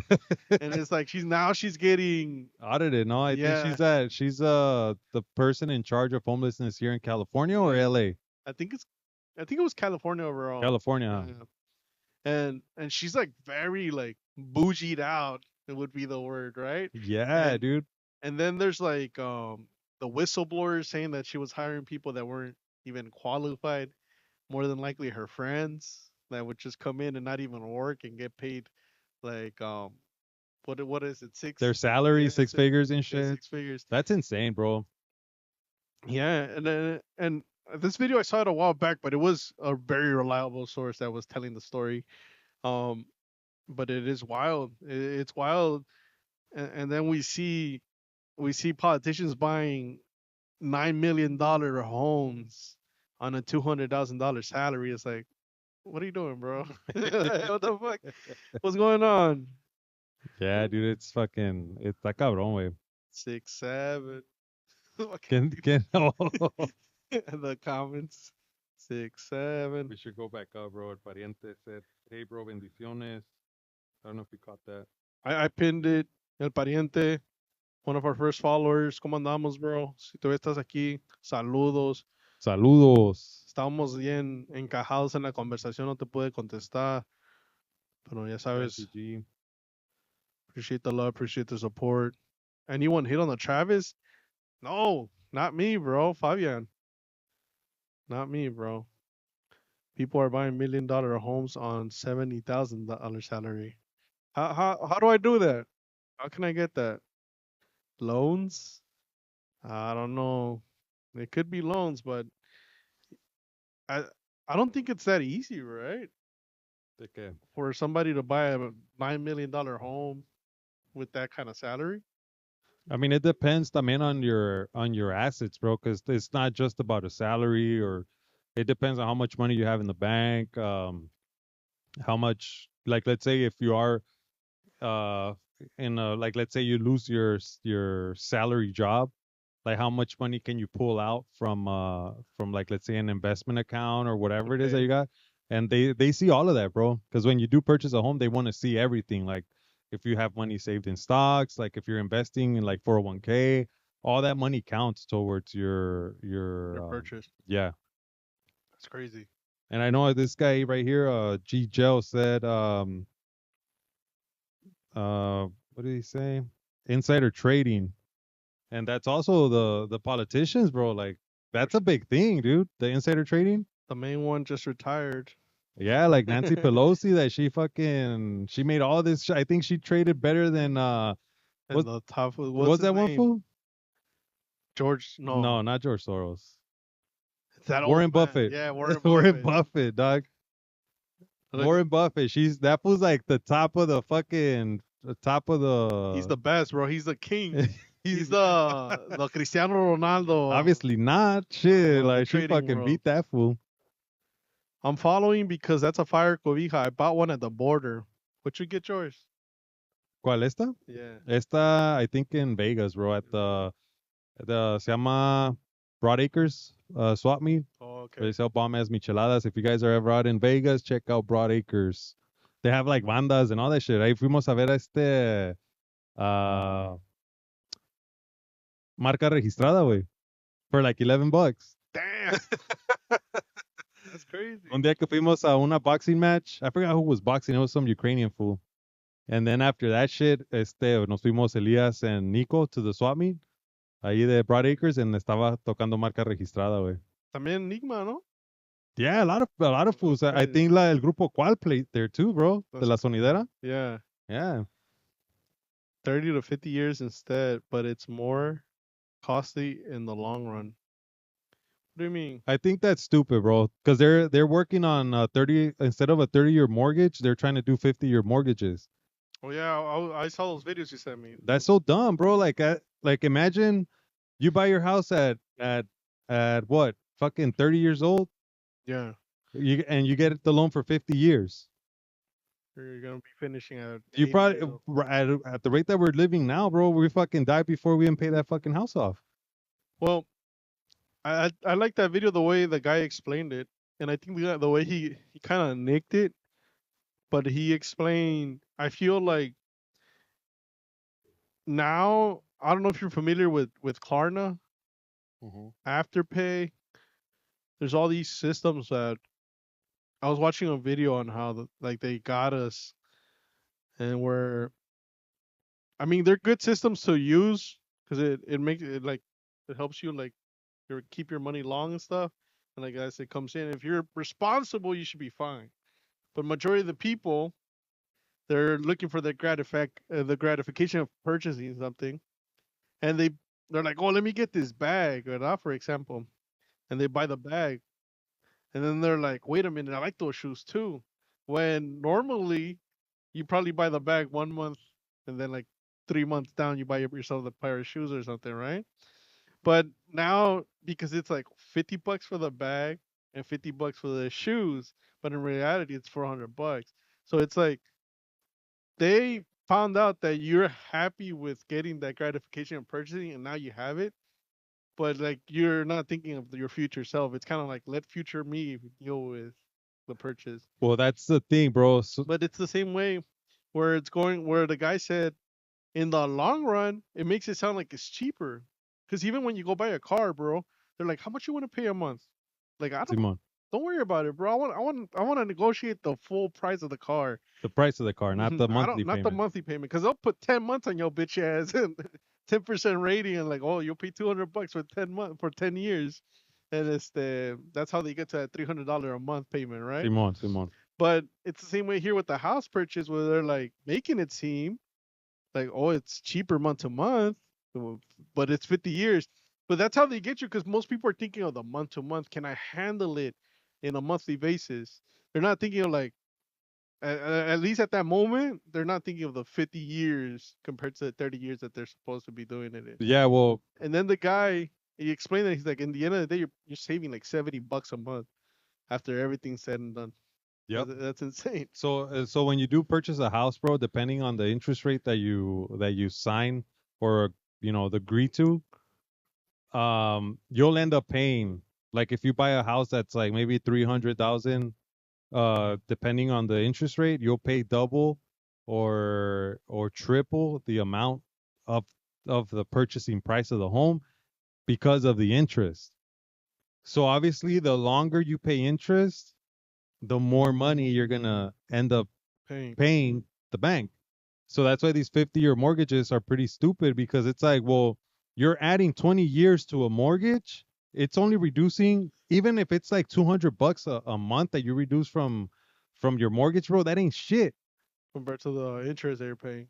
and it's like she's getting Audited. No, I think yeah she's the person in charge of homelessness here in California or yeah LA? I think it's I think it was California overall. California, huh? Yeah. And she's like very like bougied out. It would be the word, right? Yeah, And dude. and then there's like the whistleblowers saying that she was hiring people that weren't even qualified. More than likely her friends that would just come in and not even work and get paid like what is it Their six salary, yeah six figures and yeah shit. 6 figures That's insane, bro. yeah and this video I saw it a while back but it was a very reliable source that was telling the story um but it is wild. It's wild, and then we see politicians buying $9 million homes on a $200,000 salary. It's like, what are you doing, bro? What the fuck? What's going on? Yeah, dude, it's fucking, está cabrón, güey. 6, 7. Oh, The comments. 6, 7. we should go back up, bro. El pariente said, hey, bro, bendiciones. I don't know if you caught that. I pinned it. El pariente, one of our first followers. ¿Cómo andamos, bro? Si todavía estás aquí, saludos. Saludos. Estábamos bien encajados en la conversación, no te pude contestar, pero ya Gracias, sabes, G. appreciate the love, appreciate the support. Anyone hit on the Travis? No, not me, bro. Fabian, not me, bro. People are buying $1 million homes on $70,000 salary. How do I do that? How can I get that? Loans? I don't know. It could be loans, but I I don't think it's that easy, right? ¿De qué? For somebody to buy a $9 million home with that kind of salary. I mean, it depends también on your assets, bro, because it's not just about a salary or it depends on how much money you have in the bank, how much like let's say if you are uh in a like let's say you lose your salary job, like how much money can you pull out from like let's say an investment account or whatever it is that Okay. you got, and they see all of that, bro, because when you do purchase a home they want to see everything, like if you have money saved in stocks, like if you're investing in like 401k, all that money counts towards Your your purchase. yeah. That's crazy. And I know this guy right here, G Gel said what did he say, insider trading, and that's also the politicians, bro. Like that's a big thing, dude. The insider trading. The main one just retired. Yeah, like Nancy Pelosi, that she made all this. I think she traded better than And what the top, what what's was his that one name? fool? George, No, no, not George Soros. it's that old Warren man. Buffett. Yeah, Warren Warren Buffett. Buffett, dog. Look, Warren Buffett. That was like the top of he's the. the best, bro. He's the king. He's He's the Cristiano Ronaldo obviously not shit. of the Like she trading fucking world. beat that fool. I'm following because that's a fire cobija. I bought one at the border. What you get yours? ¿Cuál esta? Yeah. Esta, I think in Vegas, bro, at the se llama Broadacres swap meet. Oh, They okay. sell bomb ass micheladas. If you guys are ever out in Vegas, check out Broadacres. They have like bandas and all that shit. Ahí fuimos a ver a uh, marca registrada, güey, for like $11. Damn. That's crazy. Un día que fuimos a una boxing match, I forgot who was boxing. It was some Ukrainian fool. And then after that shit, nos fuimos Elías and Nico to the swap meet ahí de Broad Acres and estaba tocando marca registrada, güey. También Enigma, ¿no? Yeah, a lot of fools. I think el grupo Cual played there too, bro. De la sonidera. Yeah. Yeah. 30 to 50 years instead, but it's more costly in the long run. What do you mean? I think that's stupid, bro. Because they're working on 30 instead of a 30-year mortgage, they're trying to do 50-year mortgages. Oh yeah, I saw those videos you sent me. That's so dumb, bro. Like imagine you buy your house at what? Fucking 30 years old. Yeah. You get the loan for 50 years. You're gonna be finishing at You 80 probably years old. at the rate that we're living now, bro, we fucking die before we even pay that fucking house off. Well, I like that video the way the guy explained it, and I think the way he kind of nicked it, but he explained. I feel like now I don't know if you're familiar with Klarna, Afterpay. There's all these systems that I was watching a video on how like they got us, and where I mean they're good systems to use because it makes it like it helps you like keep your money long and stuff. And like as it comes in, if you're responsible, you should be fine. But majority of the people, they're looking for the gratification of purchasing something, and they're like, oh, let me get this bag, or for example, and they buy the bag, and then they're like, wait a minute, I like those shoes too. When normally you probably buy the bag 1 month, and then like 3 months down, you buy yourself a pair of shoes or something, right? But now because it's like $50 for the bag and $50 for the shoes, but in reality it's $400. So it's like they found out that you're happy with getting that gratification of purchasing, and now you have it, but like you're not thinking of your future self. It's kind of like let future me deal with the purchase. Well, that's the thing, bro. So, But it's the same way where it's going, where the guy said in the long run, it makes it sound like it's cheaper. Because even when you go buy a car, bro, they're like, how much you want to pay a month? Like, I Simon, don't worry about it, bro. I want to negotiate the full price of the car. the price of the car, not the I monthly don't, not the payment. monthly payment, because they'll put 10 months on your bitch ass and 10% rating, and like, oh, you'll pay $200 for 10 years, and that's how they get to that $300 a month payment, right? Simon. But it's the same way here with the house purchase, where they're like making it seem like, oh, it's cheaper month to month, but it's 50 years. But that's how they get you, because most people are thinking of the month to month. Can I handle it in a monthly basis? They're not thinking of like, at least at that moment, they're not thinking of the 50 years compared to the 30 years that they're supposed to be doing it in. Yeah, well, And then the guy, he explained that he's like, in the end of the day, you're saving like $70 a month after everything's said and done. yep. That's insane. So when you do purchase a house, bro, depending on the interest rate that you sign or agree to, you'll end up paying, like if you buy a house that's like maybe 300,000, depending on the interest rate, you'll pay double or triple the amount of the purchasing price of the home because of the interest. So obviously, the longer you pay interest, the more money you're gonna end up paying the bank. So that's why these 50-year mortgages are pretty stupid, because it's like, well, you're adding 20 years to a mortgage. It's only reducing, even if it's like $200 a month that you reduce from your mortgage, bro, that ain't shit. Compared to the interest they're paying.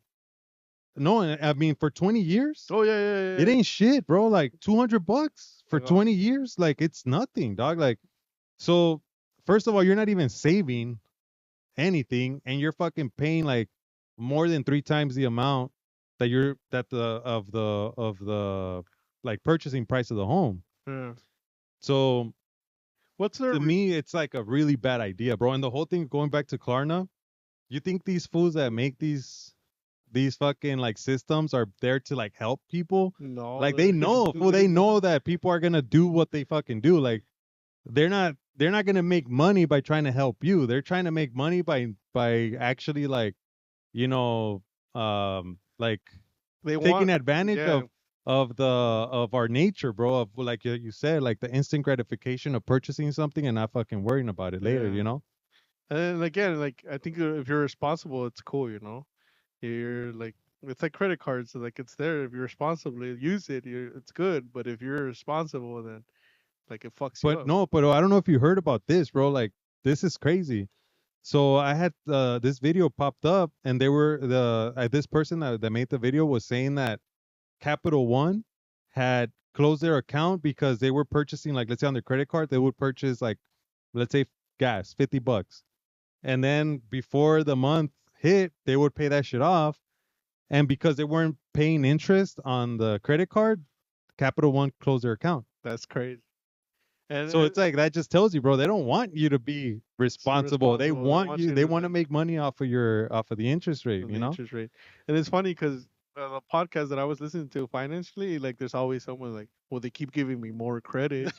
No, I mean for 20 years, Oh yeah. it ain't shit, bro. Like $200 for Yeah. 20 years, like it's nothing, dog. Like, so first of all, you're not even saving anything, and you're fucking paying like more than 3 times the amount that the like purchasing price of the home. Yeah. So What's their to me, it's like a really bad idea, bro. And the whole thing, going back to Klarna, you think these fools that make these fucking like systems are there to like help people? No, Like they know, fool, they know that people are gonna do what they fucking do. Like they're not gonna make money by trying to help you. They're trying to make money by actually like, like they taking want advantage yeah. of our nature, bro. Of like you said, like the instant gratification of purchasing something and not fucking worrying about it later, Yeah. And then again, like I think if you're responsible, it's cool, You're like it's like credit cards. So like it's there if you're responsible, use it. It's good. But if you're responsible, then like it fucks you But up. no, but I don't know if you heard about this, bro. Like this is crazy. So I had this video popped up, and they were this person that made the video was saying that Capital One had closed their account because they were purchasing, like, let's say on their credit card, they would purchase, like, let's say gas, $50. And then before the month hit, they would pay that shit off. And because they weren't paying interest on the credit card, Capital One closed their account. That's crazy. And So it's like that just tells you, bro, they don't want you to be it's responsible. They irresponsible. They want want you. you They to want to like make money off of the interest rate. of You the know. interest rate. And it's funny because the podcast that I was listening to financially, like there's always someone like, well, they keep giving me more credit.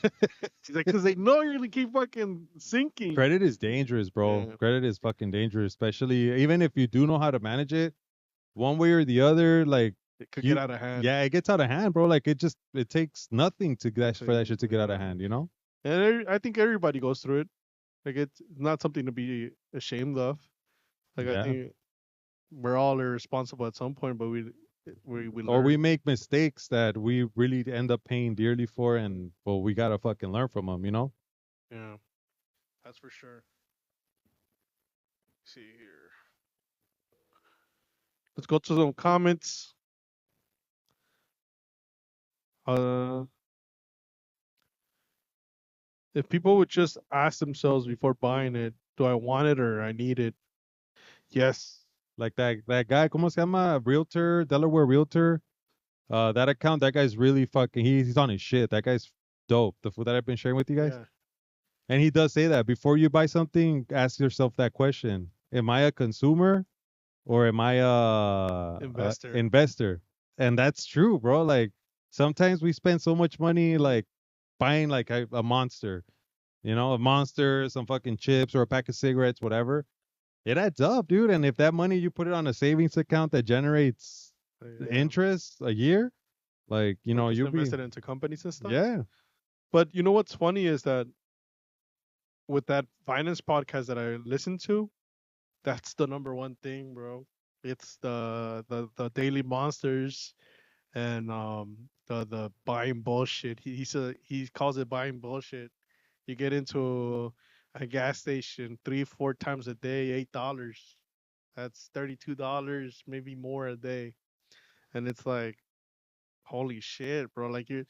He's like, because they know you're gonna keep fucking sinking. Credit is dangerous, bro. Yeah, Credit is fucking dangerous, especially even if you do know how to manage it, one way or the other. Like it could get you, out of hand. yeah, it gets out of hand, bro. Like it takes nothing to get for that shit to get out of hand. You know. And I think everybody goes through it. Like it's not something to be ashamed of. Like I Yeah. think we're all irresponsible at some point, but we Or we learn. make mistakes that we really end up paying dearly for, and well, we gotta fucking learn from them. You know. Yeah, that's for sure. See here. Let's go to some comments. Uh, if people would just ask themselves before buying it, do I want it or I need it? Yes. Like that guy, ¿cómo se llama? Realtor, Delaware Realtor. That account, that guy's really fucking. He's on his shit. That guy's dope. The food that I've been sharing with you guys, Yeah. and he does say that before you buy something, ask yourself that question: Am I a consumer or am I a Investor. investor? And that's true, bro. Like sometimes we spend so much money like buying like a monster, a monster, some fucking chips or a pack of cigarettes, whatever. It adds up, dude. And if that money you put it on a savings account that generates Yeah. interest a year, like Or just you'll be, invested into companies and stuff. yeah. But you know what's funny is that with that finance podcast that I listened to, that's the number one thing, bro. It's the daily monsters and the buying bullshit. He calls it buying bullshit. You get into a gas station 3-4 times a day, $8. That's $32, maybe more a day. And it's like, holy shit, bro. Like you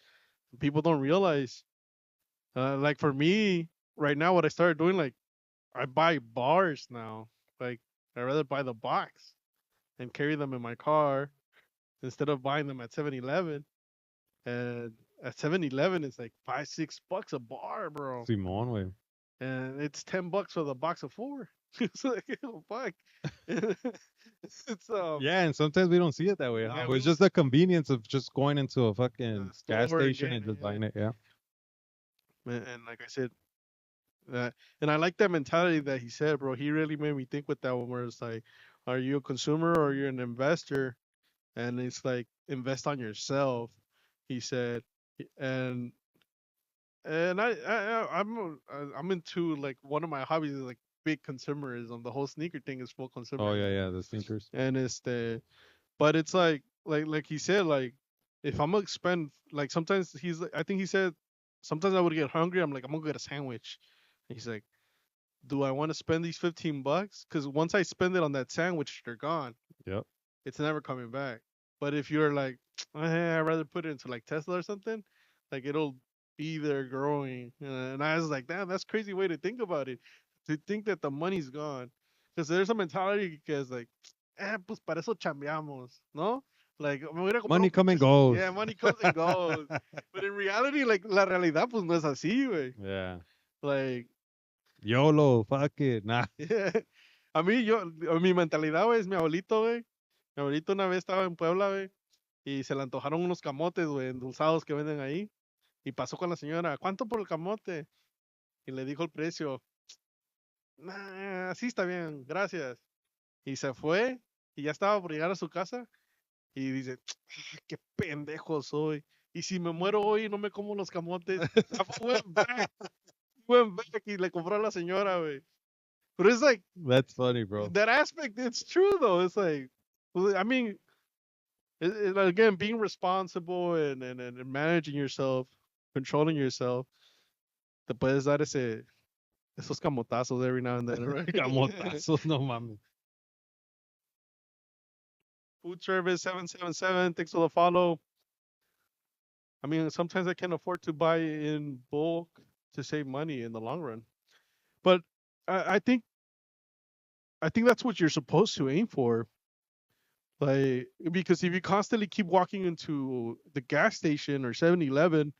people don't realize. Like for me, right now what I started doing, like I buy bars now. Like I rather buy the box and carry them in my car instead of buying them at 7-Eleven. And at 7-Eleven, it's like $5-6 a bar, bro. Simón, güey. And it's $10 for the box of four. It's like, oh, fuck. It's Yeah, and sometimes we don't see it that way, yeah, huh? we It's don't just the convenience of just going into a fucking the gas store and station getting and just it. buying it. Yeah. And like I said, and I like that mentality that he said, bro. He really made me think with that one, where it's like, are you a consumer or you're an investor? And it's like invest on yourself, he said. And I'm into like one of my hobbies is like big consumerism. The whole sneaker thing is full Oh yeah, consumerism, yeah, the sneakers. and it's the but it's like he said, like if I'm gonna spend, like sometimes I think he said sometimes I would get hungry. I'm like, I'm gonna get a sandwich. And he's like, do I want to spend these $15? Because once I spend it on that sandwich, they're gone. Yep. It's never coming back. But if you're like, I'd rather put it into like Tesla or something, like it'll be there growing. And I was like, damn, that's a crazy way to think about it. To think that the money's gone. Because there's a mentality que es like, pues para eso chambeamos, ¿no? Like, me voy a comprar Money un come and pinche. goes. Yeah, money comes and goes. But in reality, like, la realidad, pues no es así, güey. Yeah. Like, YOLO, fuck it. Nah. yeah. Mi mentalidad, güey, es mi abuelito, güey. Mi abuelito una vez estaba en Puebla, güey, y se le antojaron unos camotes, güey, endulzados que venden ahí. Y pasó con la señora, ¿cuánto por el camote? Y le dijo el precio. Nah, así está bien, gracias. Y se fue, y ya estaba por llegar a su casa, y dice, qué pendejo soy. Y si me muero hoy, no me como los camotes. Went back y le compró a la señora, güey. But it's like, That's funny, bro. that aspect, it's true, though. It's like, Well, I mean, again, being responsible and managing yourself, controlling yourself, te puedes dar esos camotazos every now and then, right? Camotazos, no mames. Food service 777. Thanks for the follow. I mean, sometimes I can afford to buy in bulk to save money in the long run. But I think that's what you're supposed to aim for. Like, because if you constantly keep walking into the gas station or 7-Eleven,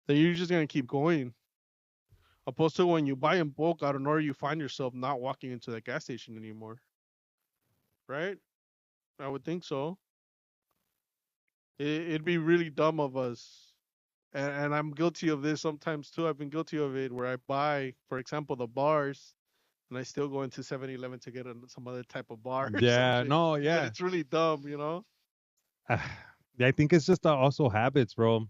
then you're just gonna keep going. Opposed to when you buy in bulk out of nowhere, you find yourself not walking into that gas station anymore, right? I would think so. It'd be really dumb of us, and I'm guilty of this sometimes too. I've been guilty of it where I buy, for example, the bars, and I still go into 7-Eleven to get some other type of bar or some Yeah, shit. no, And yeah. it's really dumb, you know? Yeah, I think it's just also habits, bro.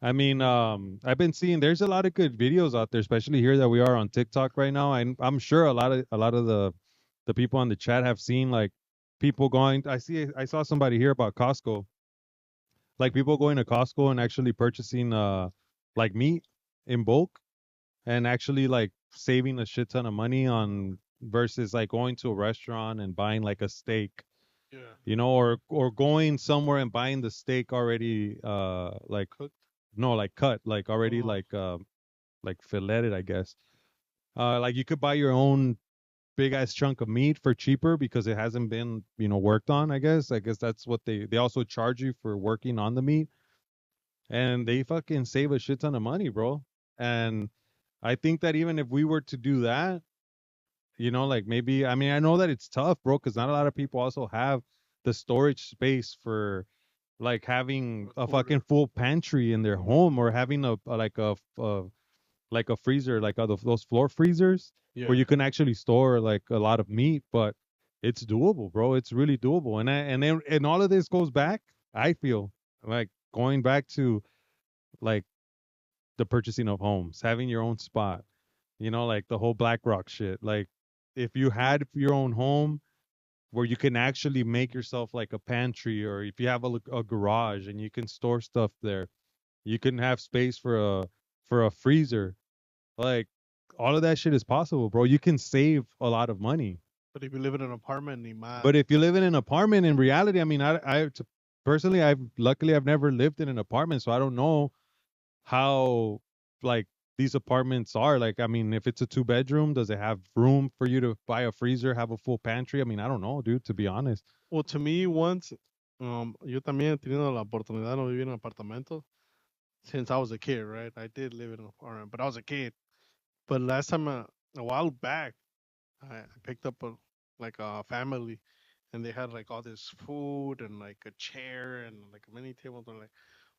I mean, I've been seeing there's a lot of good videos out there, especially here that we are on TikTok right now. And I'm sure a lot of the people on the chat have seen like people going. I saw somebody here about Costco, like people going to Costco and actually purchasing like meat in bulk and actually like saving a shit ton of money on versus like going to a restaurant and buying like a steak, Yeah. or going somewhere and buying the steak already like Cooked. no, like cut, like already Oh, like filleted, I guess. Like you could buy your own big ass chunk of meat for cheaper because it hasn't been, worked on, I guess. I guess that's what they also charge you for working on the meat, and they fucking save a shit ton of money, bro. And I think that even if we were to do that, like maybe, I mean, I know that it's tough, bro, because not a lot of people also have the storage space for like having a quarter. fucking full pantry in their home, or having like a freezer, like those floor freezers where Yeah. you can actually store like a lot of meat. But it's doable, bro. It's really doable. And all of this goes back, I feel like going back to like the purchasing of homes, having your own spot, like the whole BlackRock shit. Like if you had your own home where you can actually make yourself like a pantry, or if you have a garage and you can store stuff there, you can have space for a freezer. Like all of that shit is possible, bro. You can save a lot of money. But if you live in an apartment, ni más. But if you live in an apartment, in reality, I mean, personally, I've never lived in an apartment, so I don't know how like these apartments are. Like, I mean, if it's a two-bedroom, does it have room for you to buy a freezer, have a full pantry? I mean, I don't know, dude, to be honest. Well, to me, once, yo también he tenido la oportunidad de no vivir en un apartamento since I was a kid, right? I did live in an apartment, but I was a kid. But last time, a while back, I picked up like a family, and they had like all this food and like a chair and like a mini table. They're like,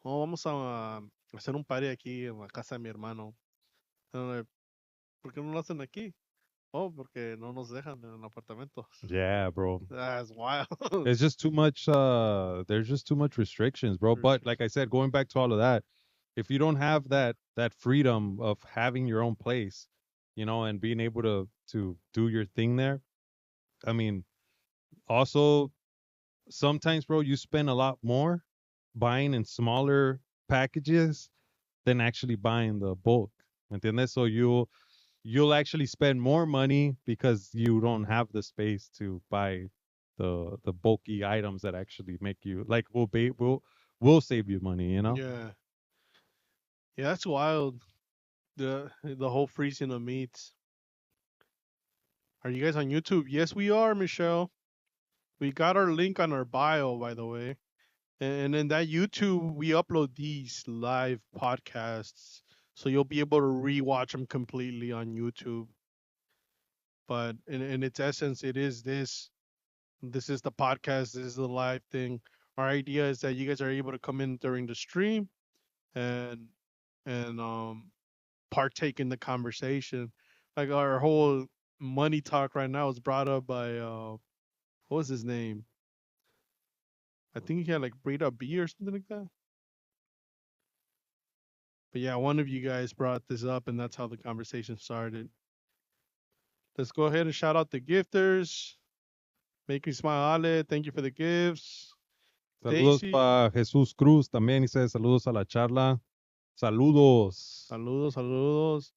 oh, vamos a hacer un party aquí en la casa de mi hermano. And I'm like, ¿por qué no lo hacen aquí? Oh, porque no nos dejan en el apartamento. Yeah, bro. That's wild. There's just too much there's just too much restrictions, bro. But like I said, going back to all of that, if you don't have that freedom of having your own place, and being able to do your thing there, I mean, also sometimes, bro, you spend a lot more buying in smaller packages than actually buying the bulk. ¿Entiendes? So you'll actually spend more money because you don't have the space to buy the bulky items that actually make you like will save you money. Yeah, yeah, that's wild. The whole freezing of meats. Are you guys on YouTube? Yes, we are, Michelle. We got our link on our bio, by the way. And in that YouTube, we upload these live podcasts, so you'll be able to rewatch them completely on YouTube. But in its essence, it is this. This is the podcast. This is the live thing. Our idea is that you guys are able to come in during the stream and and partake in the conversation. Like our whole money talk right now is brought up by what was his name? I think he had like Breda B or something like that. But yeah, one of you guys brought this up, and that's how the conversation started. Let's go ahead and shout out the gifters. Make me smile, Ale. Thank you for the gifts. Saludos Daisy. para Jesús Cruz también. Dice saludos a la charla. Saludos. Saludos, saludos.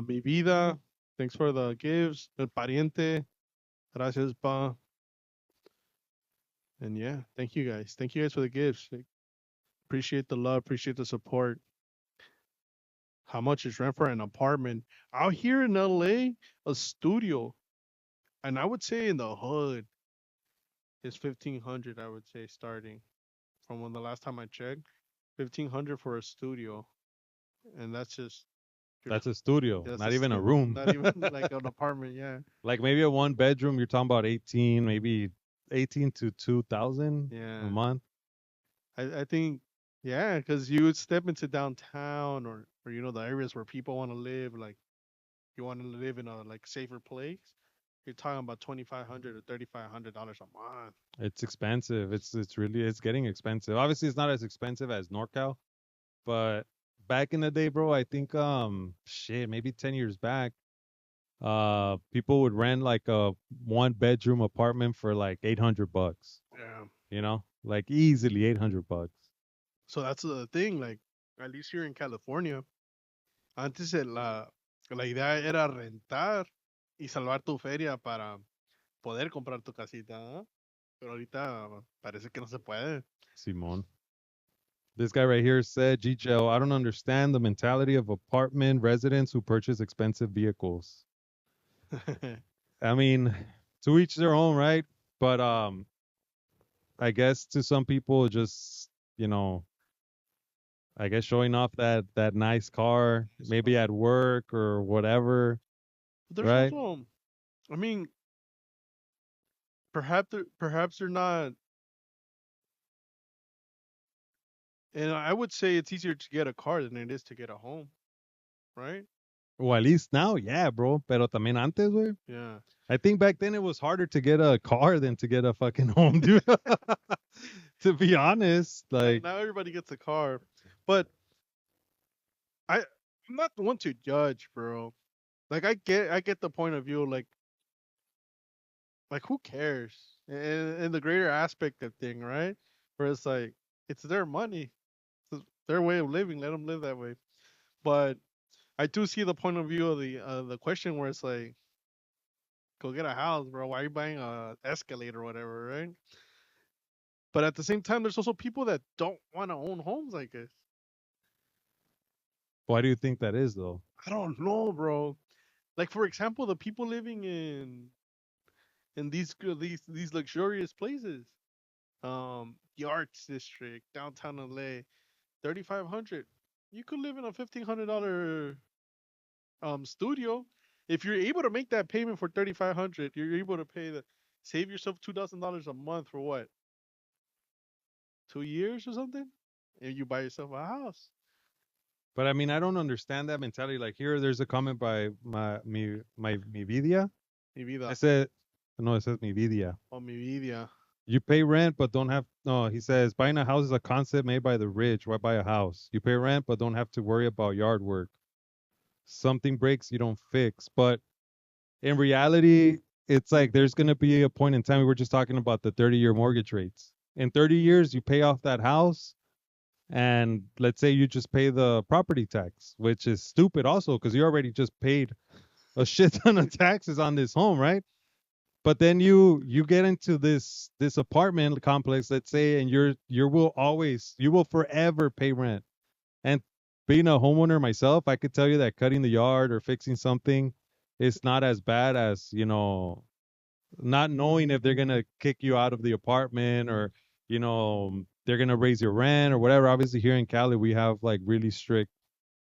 Mi vida. Thanks for the gifts. El pariente. Gracias, pa. And yeah, thank you guys. Thank you guys for the gifts. Appreciate the love. Appreciate the support. How much is rent for an apartment? Out here in LA, a studio, and I would say in the hood is 1,500. I would say starting from when the last time I checked, 1,500 for a studio, and that's just your That's a studio, that's a not even a studio, room. not even like an apartment. Yeah, Like maybe a one bedroom, you're talking about 18, maybe 18 to 2,000 a yeah. month. I think yeah, because you would step into downtown or the areas where people want to live, like you want to live in a like safer place. You're talking about $2,500 or $3,500 a month. It's expensive. It's getting expensive. Obviously, it's not as expensive as NorCal, but back in the day, bro, I think shit, maybe 10 years back, people would rent like a one bedroom apartment for like $800, Yeah. like easily $800. So that's the thing, like at least here in California, antes la idea era rentar y salvar tu feria para poder comprar tu casita, ¿ah? Pero ahorita parece que no se puede. Simon. This guy right here said, GJL, I don't understand the mentality of apartment residents who purchase expensive vehicles. I mean, to each their own, right? But I guess to some people, just you know, I guess showing off that nice car, maybe at work or whatever, But there's right? also, I mean, perhaps they're not, and I would say it's easier to get a car than it is to get a home, right? Well, at least now, yeah, bro. Pero también antes, güey. Yeah. I think back then it was harder to get a car than to get a fucking home, dude. To be honest, Like like, now everybody gets a car, but I'm not the one to judge, bro. Like I get the point of view, like who cares? In the greater aspect of thing, right? Where it's like it's their money, it's their way of living. Let them live that way. But I do see the point of view of the question where it's like, go get a house, bro. Why are you buying a Escalade or whatever, right? But at the same time, there's also people that don't want to own homes, I guess. why do you think that is, though? I don't know, bro. Like for example, the people living in these luxurious places, the Arts District, downtown LA, 3,500. You could live in a $1,500 studio. If you're able to make that payment for 3,500, you're able to save yourself $2,000 a month for what? 2 years or something, and you buy yourself a house. But I mean, I don't understand that mentality. Like here, there's a comment by mi vidia. Mi I vida, said, no, it says mi vidia. oh mi vida. You pay rent, but don't have. No, he says buying a house is a concept made by the rich. Why buy a house? You pay rent, but don't have to worry about yard work. Something breaks, you don't fix. But in reality, it's like there's going to be a point in time. We were just talking about the 30-year mortgage rates. In 30 years, you pay off that house, and let's say you just pay the property tax, which is stupid also because you already just paid a shit ton of taxes on this home, right? But then you get into this apartment complex, let's say, and you will forever pay rent. And being a homeowner myself, I could tell you that cutting the yard or fixing something is not as bad as, not knowing if they're gonna kick you out of the apartment or, they're gonna raise your rent or whatever. Obviously here in Cali we have like really strict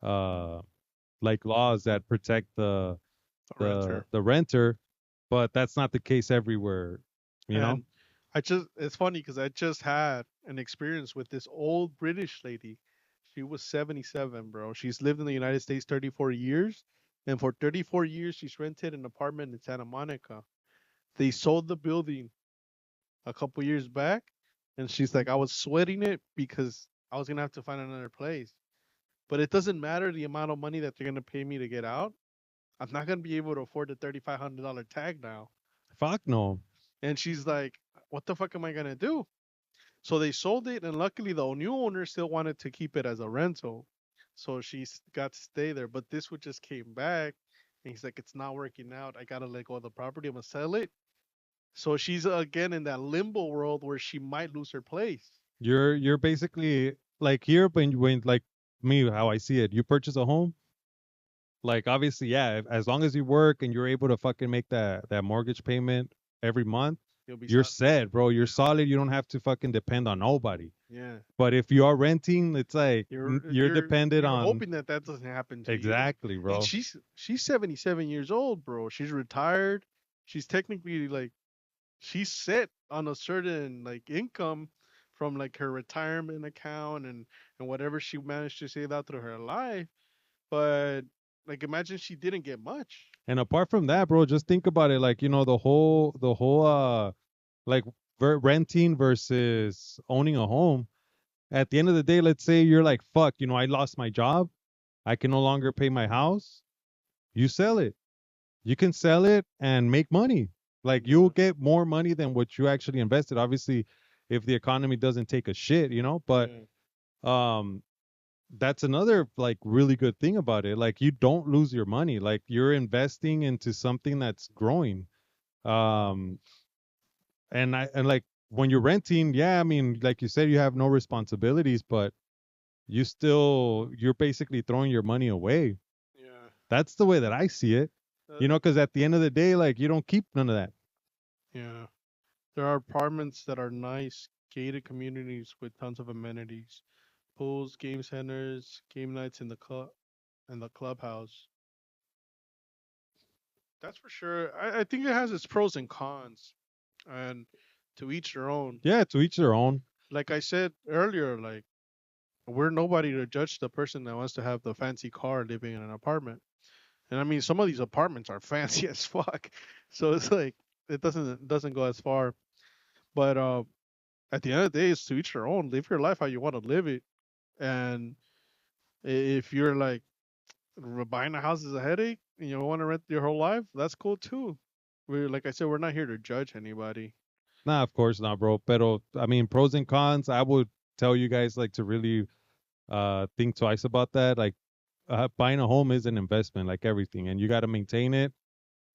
uh like laws that protect the A renter. the renter, but that's not the case everywhere, you know? And it's funny because I just had an experience with this old British lady. She was 77, bro. She's lived in the United States 34 years. And for 34 years, she's rented an apartment in Santa Monica. They sold the building a couple years back. And she's like, I was sweating it because I was going to have to find another place. But it doesn't matter the amount of money that they're going to pay me to get out. I'm not going to be able to afford the $3,500 tag now. Fuck no. And she's like, what the fuck am I gonna do? So they sold it, and luckily the new owner still wanted to keep it as a rental. So got to stay there. But this one just came back, and he's like, it's not working out. I gotta let go of the property. I'm gonna sell it. So she's again in that limbo world where she might lose her place. You're basically like here when like me, how I see it. You purchase a home, like obviously, yeah, as long as you work and you're able to fucking make that mortgage payment every month, You'll be you're set. set, bro. You're solid. You don't have to fucking depend on nobody. Yeah. But if you are renting, it's like You're you're dependent you're on hoping that that doesn't happen to you. exactly, And bro. she's 77 years old, bro. She's retired. She's technically like she's set on a certain like income from like her retirement account and whatever she managed to save out through her life. But like imagine she didn't get much. And apart from that, bro, just think about it. Like the whole like renting versus owning a home. At the end of the day, let's say you're like, fuck, I lost my job. I can no longer pay my house. You sell it. You can sell it and make money. Like you'll Yeah. get more money than what you actually invested. Obviously, if the economy doesn't take a shit, but Yeah. um that's another like really good thing about it. Like you don't lose your money. Like you're investing into something that's growing. Um and like when you're renting, yeah, I mean, like you said, you have no responsibilities, but you're basically throwing your money away. Yeah. That's the way that I see it. Uh, Because at the end of the day, like you don't keep none of that. yeah. There are apartments that are nice, gated communities with tons of amenities, pools, game centers, game nights in the club and the clubhouse. That's for sure. I think it has its pros and cons, and to each their own. Yeah, to each their own. Like I said earlier, like we're nobody to judge the person that wants to have the fancy car living in an apartment. And I mean, some of these apartments are fancy as fuck, so it's like it doesn't go as far. But at the end of the day, it's to each their own. Live your life how you want to live it, and if you're like buying a house is a headache and you want to rent your whole life, that's cool too. We're like I said, we're not here to judge anybody. Nah, of course not, bro. Pero I mean, pros and cons. I would tell you guys like to really think twice about that. Like buying a home is an investment, like everything, and you got to maintain it.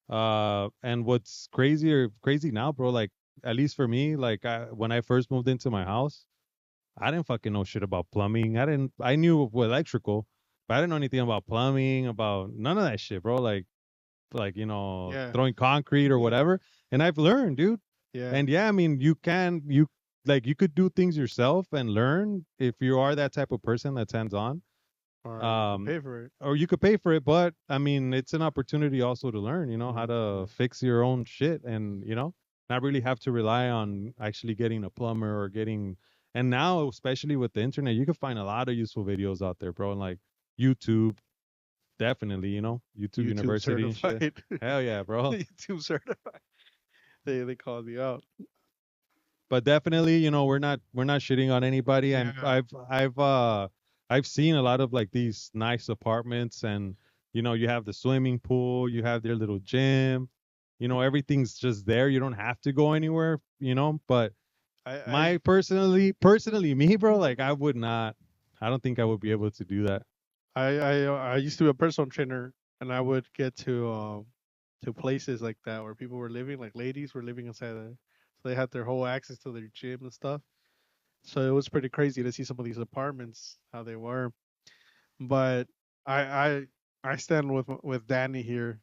And what's crazy now, bro? Like at least for me, like when I first moved into my house, I didn't fucking know shit about plumbing. I knew of electrical, but I didn't know anything about plumbing, about none of that shit, bro. Like Yeah, throwing concrete or whatever. And I've learned, dude. yeah. And yeah, I mean, you could do things yourself and learn if you are that type of person that's hands on. Or you can Um, pay for it. or you could pay for it, but I mean, it's an opportunity also to learn, how to Mhm. fix your own shit and, not really have to rely on actually getting a plumber or getting, and now, especially with the internet, you can find a lot of useful videos out there, bro. And like YouTube, definitely, YouTube YouTube University and shit. certified. Hell yeah, bro. YouTube certified. They called me out. But definitely, we're not shitting on anybody. And Yeah, I've seen a lot of like these nice apartments, and you have the swimming pool, you have their little gym, everything's just there. You don't have to go anywhere, but I my personally me, bro, like I don't think I would be able to do that. I used to be a personal trainer, and I would get to places like that where people were living, like ladies were living inside the, so they had their whole access to their gym and stuff. So it was pretty crazy to see some of these apartments how they were. But I I I stand with Danny here.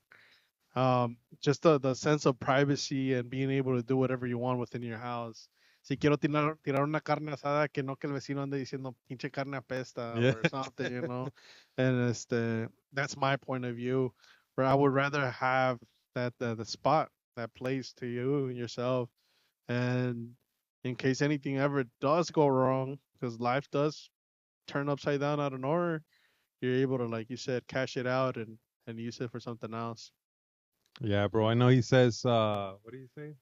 Just the sense of privacy and being able to do whatever you want within your house. Si quiero tirar una carne asada, que no que el vecino ande diciendo pinche carne apesta Yeah. or something, you know. And that's my point of view, where I would rather have that the spot, that place to you yourself, and in case anything ever does go wrong, because life does turn upside down out of nowhere, you're able to, like you said, cash it out and use it for something else. Yeah, bro. I know he says, what do you say?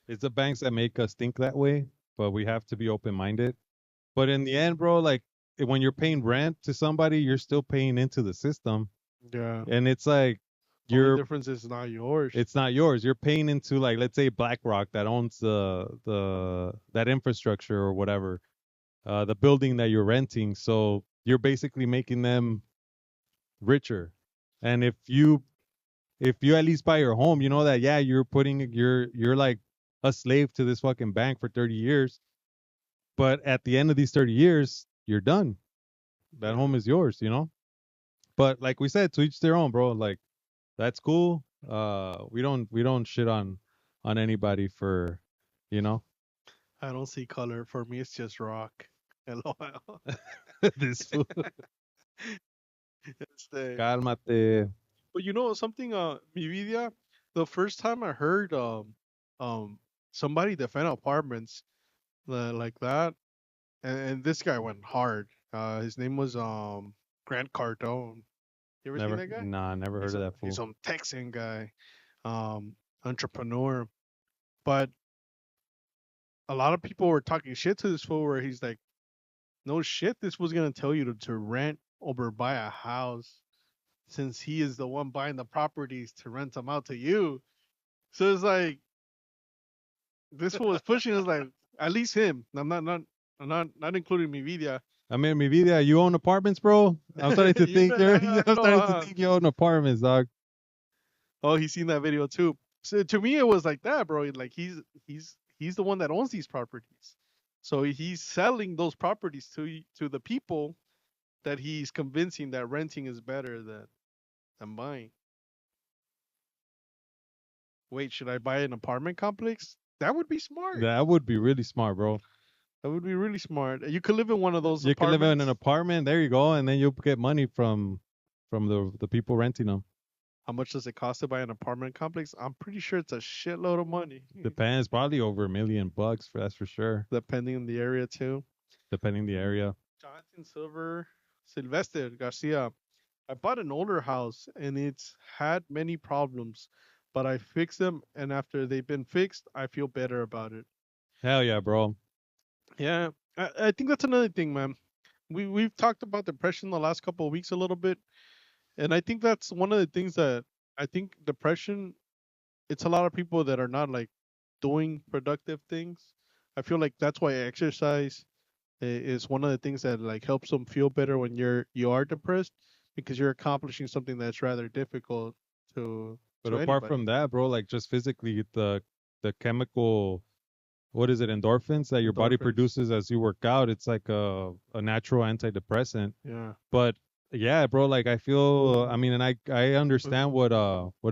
It's the banks that make us think that way, but we have to be open minded. But in the end, bro, like when you're paying rent to somebody, you're still paying into the system. Yeah. And it's like Only you're difference is not yours. it's not yours. You're paying into, like, let's say BlackRock that owns that infrastructure or whatever, the building that you're renting. So you're basically making them richer. And if you at least buy your home, you know that, yeah, you're like a slave to this fucking bank for 30 years, but at the end of these 30 years, you're done. That Yeah. home is yours, you know? But like we said, to each their own, bro. Like, that's cool. We don't shit on anybody for, you know, I don't see color. For me, it's just rock. LOL. this fool. It's the, Cálmate. but you know something, mi vida, the first time I heard um somebody defend apartments like that, and this guy went hard. His name was Grant Cardone. You ever seen Never, that guy? nah, never heard He's of a that he's fool. some Texan guy, um, entrepreneur. But a lot of people were talking shit to this fool where he's like, no shit, this was gonna tell you to rent over buy a house since he is the one buying the properties to rent them out to you. So it's like this fool was pushing us like at least him. I'm not including mi vida. I mean, mi vida, you own apartments, bro? I'm starting to You think know, you're. I I'm know, starting to huh? think you own apartments, dog. Oh, he's seen that video too. So to me, it was like that, bro. Like he's the one that owns these properties, so he's selling those properties to the people that he's convincing that renting is better than buying. Wait, should I buy an apartment complex? That would be smart. That would be really smart, bro. That would be really smart. You could live in one of those You can live in an apartments. apartment. There you go, and then you'll get money from the people renting them. How much does it cost to buy an apartment complex? I'm pretty sure it's a shitload of money, Depends, probably over $1 million for that's for sure, depending on the area too. depending the area. Jonathan Sylvester Garcia. I bought an older house and it's had many problems, but I fixed them, and after they've been fixed, I feel better about it. Hell yeah, bro. Yeah, I think that's another thing, man. We've talked about depression the last couple of weeks a little bit, and I think that's one of the things that I think depression. It's a lot of people that are not like doing productive things. I feel like that's why exercise is one of the things that like helps them feel better when you are depressed because you're accomplishing something that's rather difficult to But to apart anybody. from that, bro, like just physically, the chemical, what is it, endorphins that your body Endorphins. produces as you work out, it's like a natural antidepressant. Yeah. But yeah, bro, like I feel, I mean, and I understand what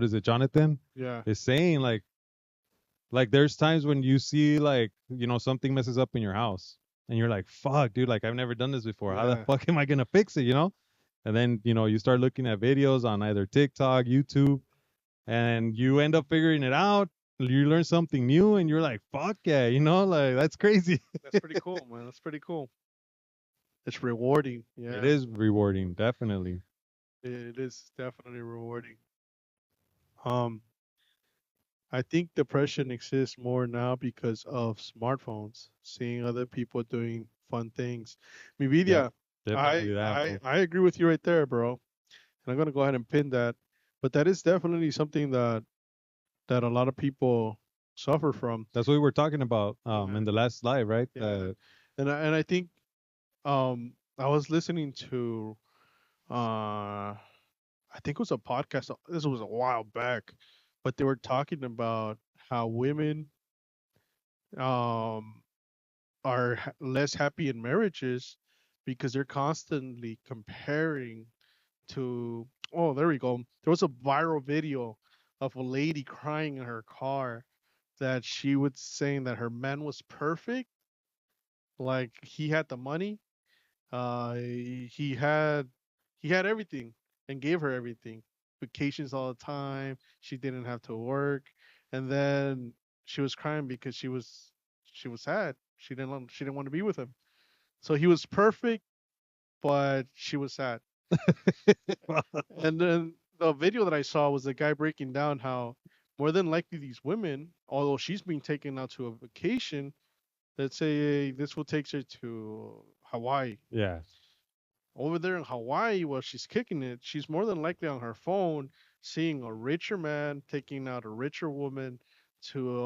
is it, Jonathan Yeah. is saying, like there's times when you see, like, something messes up in your house and you're like, fuck, dude, like I've never done this before. How the Yeah. fuck am I gonna fix it, And then, you start looking at videos on either TikTok, YouTube, and you end up figuring it out. You learn something new and you're like, fuck yeah, like that's crazy. That's pretty cool, man. That's pretty cool. It's rewarding. It Yeah. is rewarding, definitely. It is definitely rewarding. Um, I think depression exists more now because of smartphones, seeing other people doing fun things. Mi Yep, vida, I definitely that, I bro. I agree with you right there, bro. And I'm gonna go ahead and pin that. But that is definitely something that a lot of people suffer from. That's what we were talking about Yeah, in the last live, right? yeah. And I think I was listening to I think it was a podcast. This was a while back, but they were talking about how women um are less happy in marriages because they're constantly comparing to. Oh, there we go. There was a viral video of a lady crying in her car that she was saying that her man was perfect, like he had the money, he had everything and gave her everything, vacations all the time, she didn't have to work, and then she was crying because she was sad, she didn't want to be with him, so he was perfect but she was sad. And then the video that I saw was a guy breaking down how more than likely these women, although she's being taken out to a vacation, let's say this will take her to Hawaii. Yeah. Over there in Hawaii, while she's kicking it, she's more than likely on her phone seeing a richer man taking out a richer woman to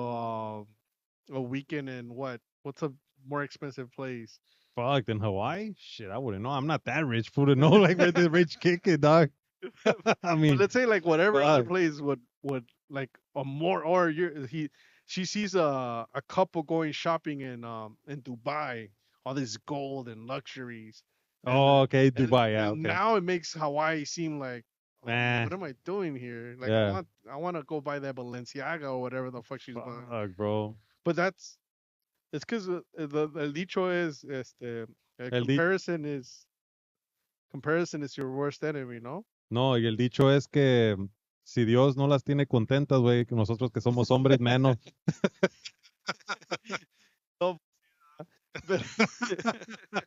a weekend in what? What's a more expensive place? Fuck, in Hawaii? Shit, I wouldn't know. I'm not that rich fool to know like where the rich kick it, dog. I But mean, let's say like whatever other fuck. place would like a more or you he she sees a couple going shopping in Dubai, all this gold and luxuries, Oh, okay, and Dubai. Yeah, okay. now it makes Hawaii seem like, oh, Nah, what am I doing here? Like yeah. I want to go buy that Balenciaga or whatever the fuck she's buying. Fuck, bro. But it's because the el dicho is El di comparison is your worst enemy, no? no, y el dicho es que si Dios no las tiene contentas, güey, que nosotros que somos hombres menos. No, but, no,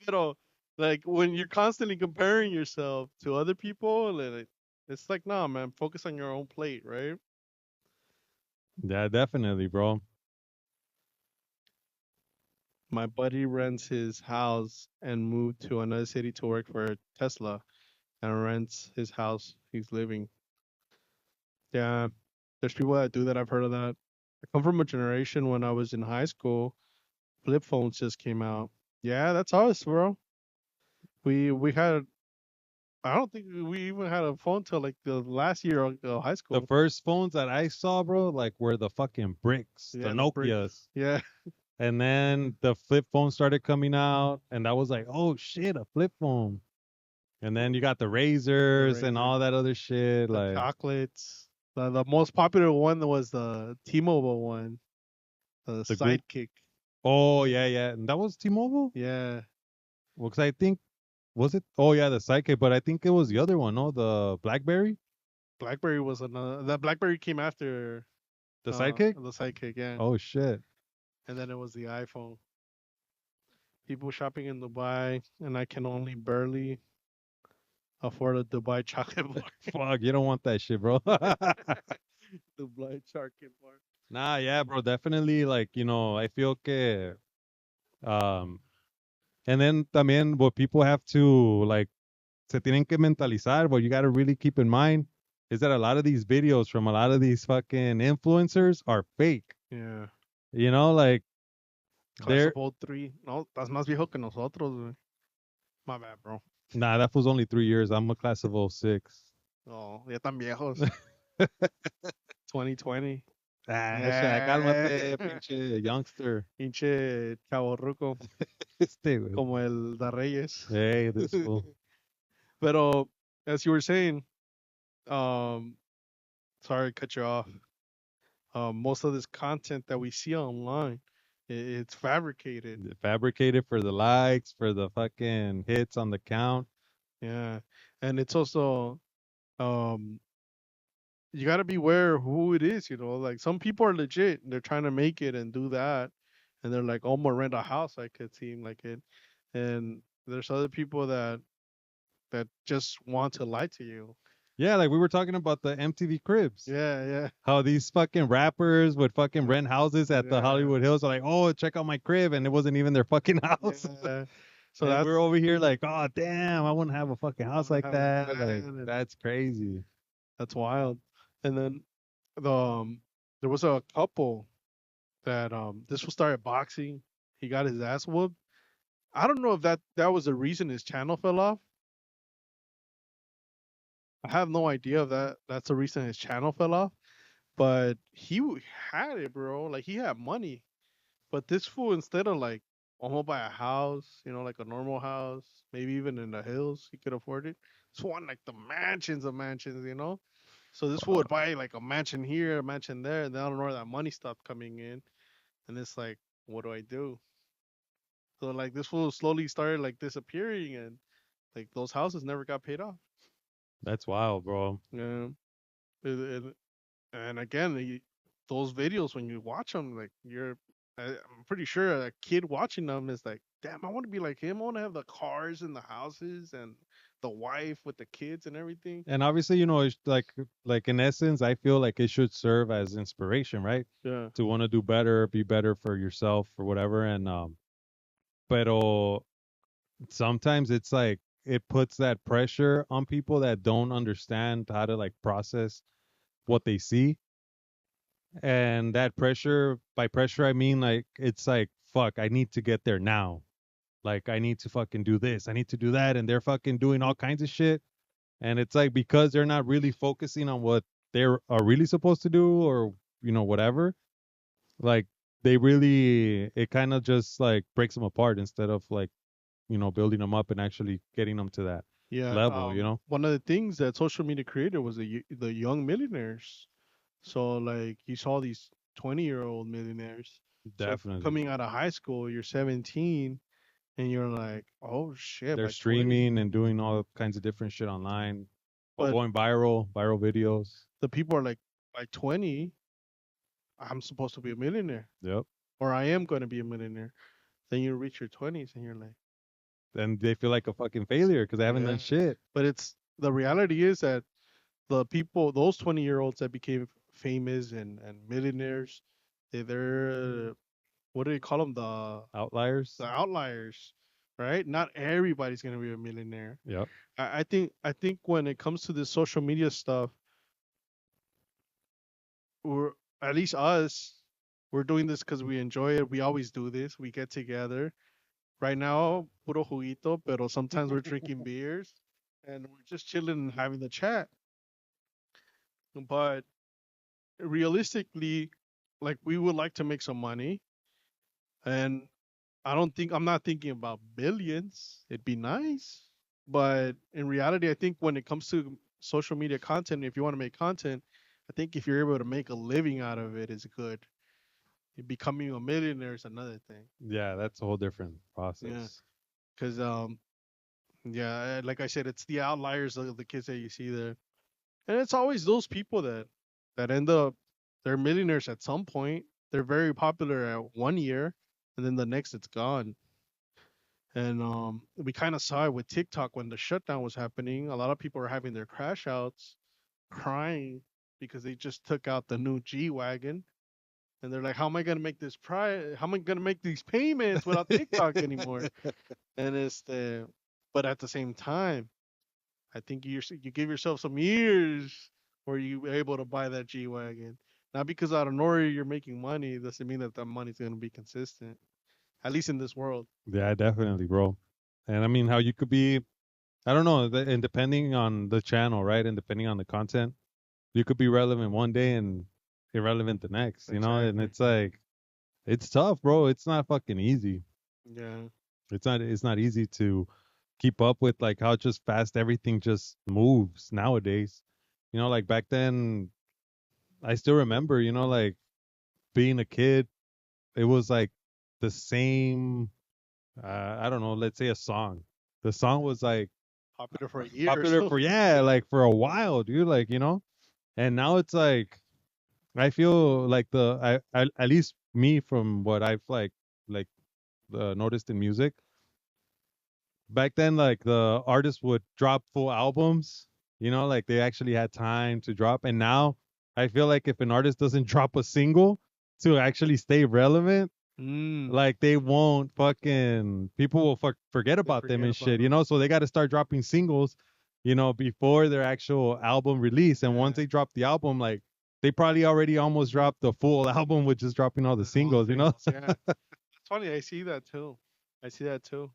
pero like when you're constantly comparing yourself to other people, like, it's like, nah, man, focus on your own plate, right? Yeah, definitely, bro. My buddy rents his house and moved to another city to work for Tesla and rents his house he's living. Yeah, there's people that do that. I've heard of that. I come from a generation when I was in high school, flip phones just came out. Yeah, that's us, bro. We had I don't think we even had a phone till like the last year of high The school. first phones that I saw, bro, like were the fucking bricks, the Yeah, the brick. Nokias. Yeah, And then the flip phone started coming out, and I was like, oh shit, a flip phone. And then you got the the razors and razor, all that other shit. the Like chocolates. The most popular one was the T-Mobile one, the the Google. Sidekick. Oh yeah, yeah. And that was T-Mobile. Yeah, Well, 'cause I think was it? Oh yeah, the Psychic. But I think it was the other one. No, the BlackBerry, BlackBerry was another. That BlackBerry came after the Sidekick. the Sidekick. Yeah, Oh shit. and then it was the iPhone. People shopping in Dubai, and I can only barely afford a Dubai chocolate bar. Fuck, you don't want that shit, bro. Dubai chocolate bar. Nah, yeah, bro. Definitely. Like I feel que um, and then también what people have to like se tienen que mentalizar. What you got to really keep in mind is that a lot of these videos from a lot of these fucking influencers are fake. Yeah. Like Class they're of '03. No, estás más viejo que nosotros, güey. My bad, bro. nah, that was only 3 years. I'm a class of '06. Oh, ya tan viejos. 2020. Ah, cálmate, pinche youngster. Pinche chavorruco, Este, güey. como el da Reyes. Hey, this fool. Pero, as you were saying, um, sorry to cut you off. Most of this content that we see online, it's fabricated. Fabricated for the likes, for the fucking hits on the count. Yeah. And it's also, um, you got to be aware of who it is, like some people are legit. They're trying to make it and do that. And they're like, oh, I'm gonna rent a house. I could seem like it. And there's other people that just want to lie to you. Yeah, like we were talking about the MTV Cribs. Yeah, yeah. How these fucking rappers would fucking rent houses at the Yeah. Hollywood Hills. Like, oh, check out my crib. And it wasn't even their fucking house. Yeah. So And that's we're over here like, oh, damn, I wouldn't have a fucking house like have that. that, Like, and that's crazy. that's wild. And then there was a couple that this one started boxing. He got his ass whooped. I don't know if that was the reason his channel fell off. I have no idea if that's the reason his channel fell off. But had it, bro. Like he had money. But this fool, instead of like, I'm gonna buy a house, like a normal house, maybe even in the hills, he could afford it. This one like the mansions of mansions. So this fool would buy like a mansion here, a mansion there, and then I don't know where that money stopped coming in. And it's like, what do I do? So like this fool slowly started like disappearing, and like those houses never got paid off. That's wild, bro. Yeah. And, and again, those videos when you watch them, like I'm pretty sure a kid watching them is like, damn, I want to be like him. I want to have the cars and the houses and the wife with the kids and everything. And obviously, it's like in essence, I feel like it should serve as inspiration, right? Yeah. To want to do better, be better for yourself or whatever. And pero sometimes it's like it puts that pressure on people that don't understand how to like process what they see. And that pressure, by pressure I mean like it's like fuck, I need to get there now. Like I need to fucking do this, I need to do that, and they're fucking doing all kinds of shit. And it's like because they're not really focusing on what they are really supposed to do, or whatever. Like they really, it kind of just like breaks them apart instead of like building them up and actually getting them to that Yeah. level. One of the things that social media created was the young millionaires. So like you saw these 20-year-old millionaires. So Definitely. coming out of high school, you're 17 and you're like, oh shit, They're by 20. streaming and doing all kinds of different shit online, or But going viral videos. the people are like, by 20, I'm supposed to be a millionaire, Yep. or I am going to be a millionaire. Then you reach your 20s and you're like, And they feel like a fucking failure because they haven't yeah. done shit. But it's the reality is that the people, those 20-year-olds that became famous and millionaires, they're what do they call them? The Outliers. outliers, right? Not everybody's gonna be a millionaire. Yep. I think when it comes to this social media stuff, we're at least us, we're doing this because we enjoy it. We always do this. We get together. Right now, puro juguito, pero sometimes we're drinking beers and we're just chilling and having the chat. But realistically, like we would like to make some money, and I'm not thinking about billions. It'd be nice, but in reality, I think when it comes to social media content, if you want to make content, I think if you're able to make a living out of it is good. Becoming a millionaire is another thing. Yeah, that's a whole different Yeah, process. because yeah, like I said, it's the outliers of the kids that you see there, and it's always those people that end up they're millionaires at some point. They're very popular at 1 year, and then the next it's gone. And we kind of saw it with TikTok when the shutdown was happening. A lot of people were having their crash outs, crying because they just took out the new G wagon, and they're like, "How am I gonna make this price? How am I gonna make these payments without TikTok anymore?" And it's the, but at the same time, I think you give yourself some years where you were able to buy that G wagon. Not because out of nowhere you're making money doesn't mean that money's gonna be consistent. At least in this world. Yeah, definitely, bro. And I mean, how you could be, I don't know, and depending on the channel, right? And depending on the content, you could be relevant one day and irrelevant the next. And Exactly. it's like, it's tough, bro. It's not fucking easy. Yeah. It's not easy to keep up with like how just fast everything just moves nowadays. Like back then, I still remember, like being a kid, it was like the same, I don't know, let's say a song. The song was like Popular for a year or popular so. for, yeah, like for a while, dude, like. And now it's like I feel like I at least me, from what I've like noticed in music back then, like the artists would drop full albums, like they actually had time to drop. And now I feel like if an artist doesn't drop a single to actually stay relevant, Mm. like they won't fucking, people will forget They about them forget and about shit, them. so they got to start dropping singles, before their actual album release. And once Yeah. they drop the album, like they probably already almost dropped the full album with just dropping all the All the singles. singles. Yeah. It's funny. I see that too. I see that too.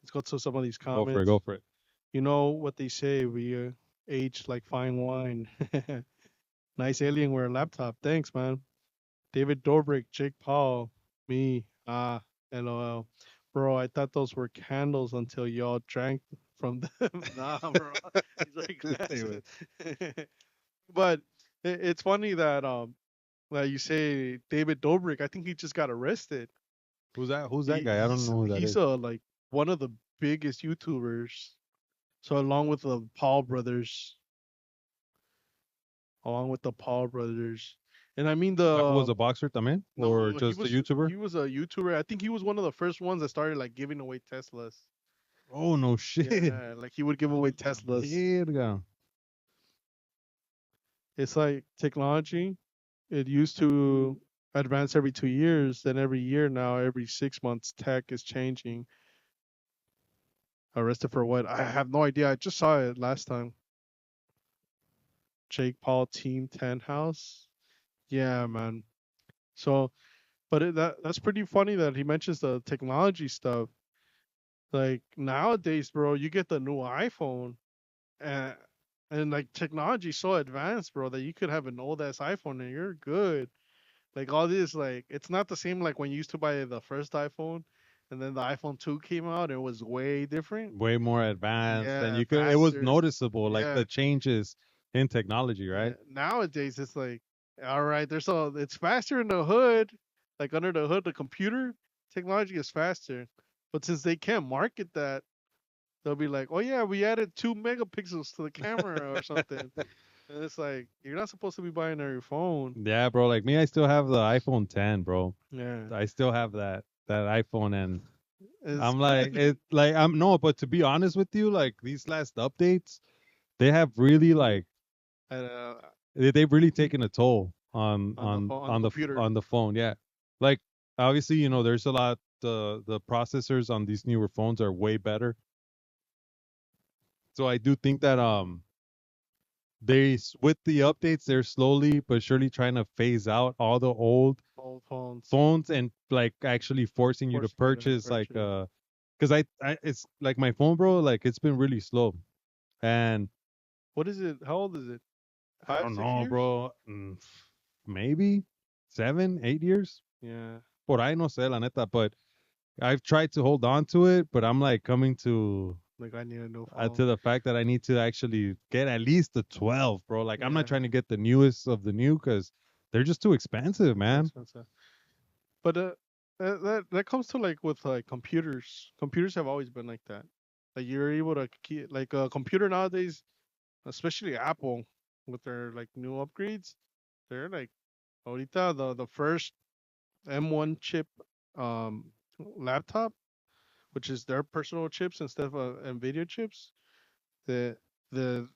Let's go to some of these Go for it, comments. go for it. You know what they say? We age like fine wine. Nice Alienware laptop. Thanks, man. David Dobrik, Jake Paul, me. LOL. Bro, I thought those were candles until y'all drank from them. Nah, bro. These are Stay glasses. with But it's funny that you say David Dobrik. I think he just got arrested. who's that He, guy? I don't he's know who that he's is. like one of the biggest YouTubers. So along with the Paul brothers, and I mean Who was the a boxer también, or no, just a YouTuber? he was a YouTuber. I think he was one of the first ones that started like giving away Teslas. Oh no shit. Yeah, like he would give away Teslas. Verga. It's like technology. It used to advance every 2 years, then every year now, every 6 months, tech is changing. Arrested for what? I have no idea. I just saw it last time. Jake Paul Team 10 House. Yeah, man. So, but that's pretty funny that he mentions the technology stuff. Like nowadays, bro, you get the new iPhone, and like technology so advanced, bro, that you could have an old ass iPhone and you're good. Like all this, like it's not the same like when you used to buy the first iPhone, and then the iPhone 2 came out and it was way different. Way more advanced, and Yeah, you could. It was faster. noticeable, like Yeah, the changes in technology, yeah. right? Nowadays it's like, all right, it's faster in the hood, like under the hood, the computer technology is faster. But since they can't market that, they'll be like, oh yeah, we added 2 megapixels to the camera or something. And it's like you're not supposed to be buying on your phone. Yeah, bro. Like me, I still have the iPhone 10, bro. Yeah, I still have that iPhone, and it's I'm like, good. it like I'm no, but to be honest with you, like these last updates, they have really like And, they've really taken a toll on the phone, on the computer. on the phone. Yeah, like obviously, there's a lot. The processors on these newer phones are way better. So I do think that with the updates, they're slowly but surely trying to phase out all the old Old phones phones and like actually forcing you to forcing you to purchase like purchase. because I it's like my phone, bro, like it's been really slow. And What is it? How old is it? I Five, don't six know, years? bro. Maybe 7, 8 years. Yeah. Por ahí no sé, la neta. But I've tried to hold on to it, but I'm like coming Like I need a new to phone. the fact that I need to actually get at least the 12, bro. Like I'm not Yeah. trying to get the newest of the new because they're just too expensive, Too man. expensive. But that comes to like with like computers. Computers have always been like that. Like you're able to keep like a computer nowadays, especially Apple with their like new upgrades. They're like ahorita the first M1 chip um laptop, which is their personal chips instead of Nvidia chips. The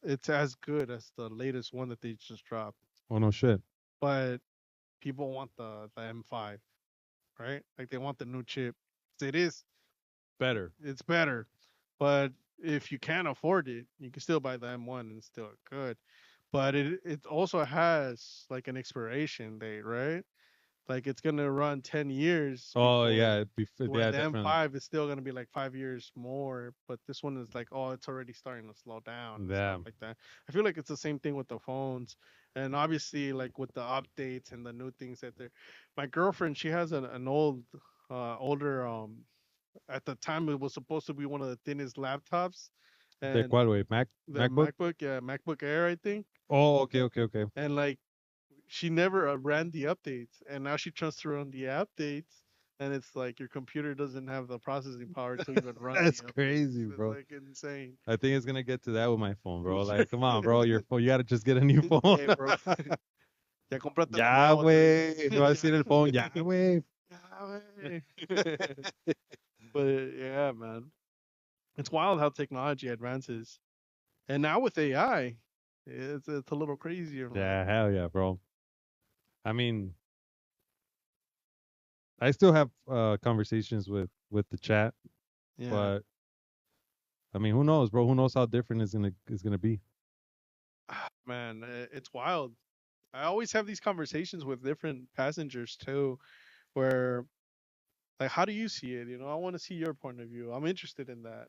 it's as good as the latest one that they just dropped. Oh no shit. But people want the M5, right? Like they want the new chip. It is Better. it's better, but if you can't afford it, you can still buy the M1 and it's still good. But it also has like an expiration date, right? Like it's gonna run 10 years Oh before, yeah, where yeah, the definitely. M5 is still gonna be like 5 years more, but this one is like, oh, it's already starting to slow down and stuff Yeah. like that. I feel like it's the same thing with the phones, and obviously like with the updates and the new things that they're. My girlfriend, she has an older at the time it was supposed to be one of the thinnest laptops, ¿De and cuál, güey? the MacBook? MacBook, yeah, MacBook Air, I think, Oh, okay, okay, okay. and like she never ran the updates, and now she tries to run the updates, and it's like your computer doesn't have the processing power to even run the That's updates. crazy, It's bro. like insane. I think it's gonna get to that with my phone, bro. Like, come on, bro. Your phone, you gotta just get a new phone. Hey, bro, ya cómprate la Ya, nueva, te güey. dice. Me va a decir el phone, ya, güey. Ya, güey. But yeah, man, it's wild how technology advances, and now with AI, it's a little crazier. Like, Yeah, hell yeah, bro. I mean, I still have conversations with the chat, yeah, but I mean, who knows, bro? Who knows how different is gonna be? man, it's wild. I always have these conversations with different passengers too, where like, how do you see it? I want to see your point of view. I'm interested in that.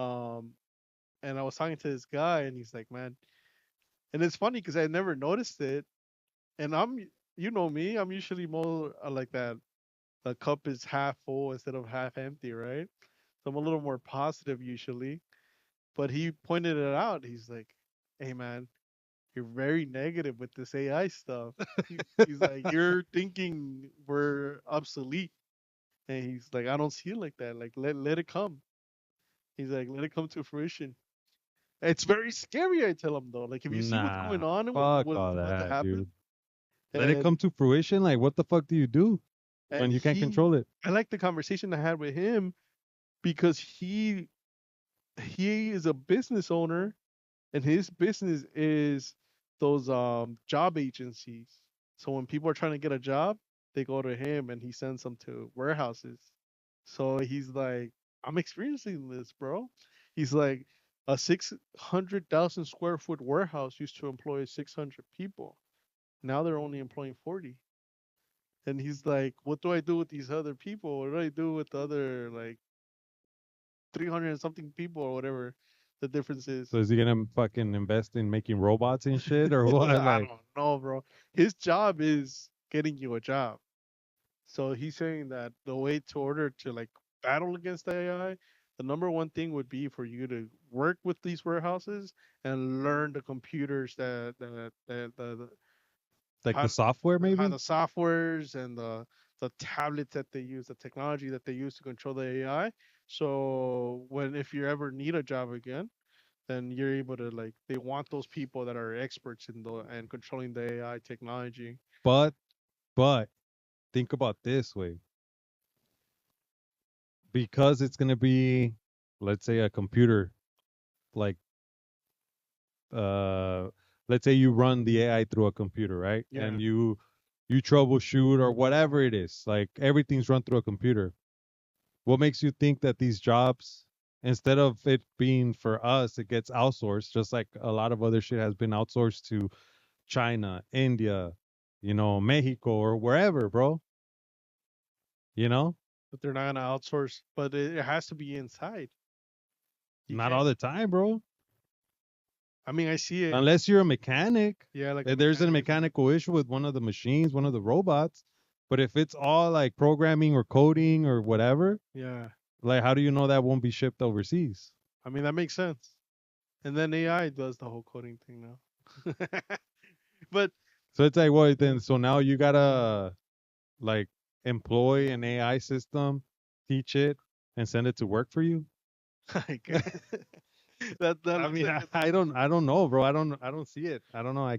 Um, and I was talking to this guy, and he's like, man, and it's funny because I never noticed it, and you know me, I'm usually more like that. The cup is half full instead of half empty, right? So I'm a little more positive usually. But he pointed it out. He's like, hey, man, you're very negative with this AI stuff. He's like, you're thinking we're obsolete. And he's like, I don't see it like that. Like, let it come. He's like, let it come to fruition. It's very scary, I tell him though. Like, if you see what's going Nah, on and fuck what's all about to that, happen, dude. Let it and come to fruition. Like, what the fuck do you do and when you can't control it? I like the conversation I had with him because he is a business owner, and his business is those job agencies. So when people are trying to get a job, they go to him, and he sends them to warehouses. So he's like, I'm experiencing this, bro. He's like, a 600,000 square foot warehouse used to employ 600 people. Now they're only employing 40. And he's like, what do I do with these other people? What do I do with the other like 300 and something people or whatever the difference is? So is he gonna fucking invest in making robots and shit or what? I Like, don't know, bro. His job is getting you a job. So he's saying that the way to order to like battle against AI, the number one thing would be for you to work with these warehouses and learn the computers the like how the software how maybe? the softwares and the tablets that they use, the technology that they use to control the AI. So when if you ever need a job again, then you're able to like they want those people that are experts in the and controlling the AI technology. But but think about this way. Because it's gonna be, let's say, a computer, like uh let's say you run the AI through a computer, right? Yeah, And you troubleshoot or whatever it is, like everything's run through a computer. What makes you think that these jobs, instead of it being for us, it gets outsourced, just like a lot of other shit has been outsourced to China, India, Mexico or wherever, bro? You know, but they're not gonna outsource. But it has to be inside. You not all can't. the time, bro. I mean, I see it. Unless you're a mechanic. Yeah, like a If there's a mechanic or something. mechanical issue with one of the machines, one of the robots. But if it's all like programming or coding or whatever, Yeah, like how do you know that won't be shipped overseas? I mean that makes sense. And then AI does the whole coding thing now. But So it's like, what then? So now you gotta like employ an AI system, teach it, and send it to work for you. I guess that I looks mean, like I, it's. I don't I don't know, bro. I don't see it. I don't know. I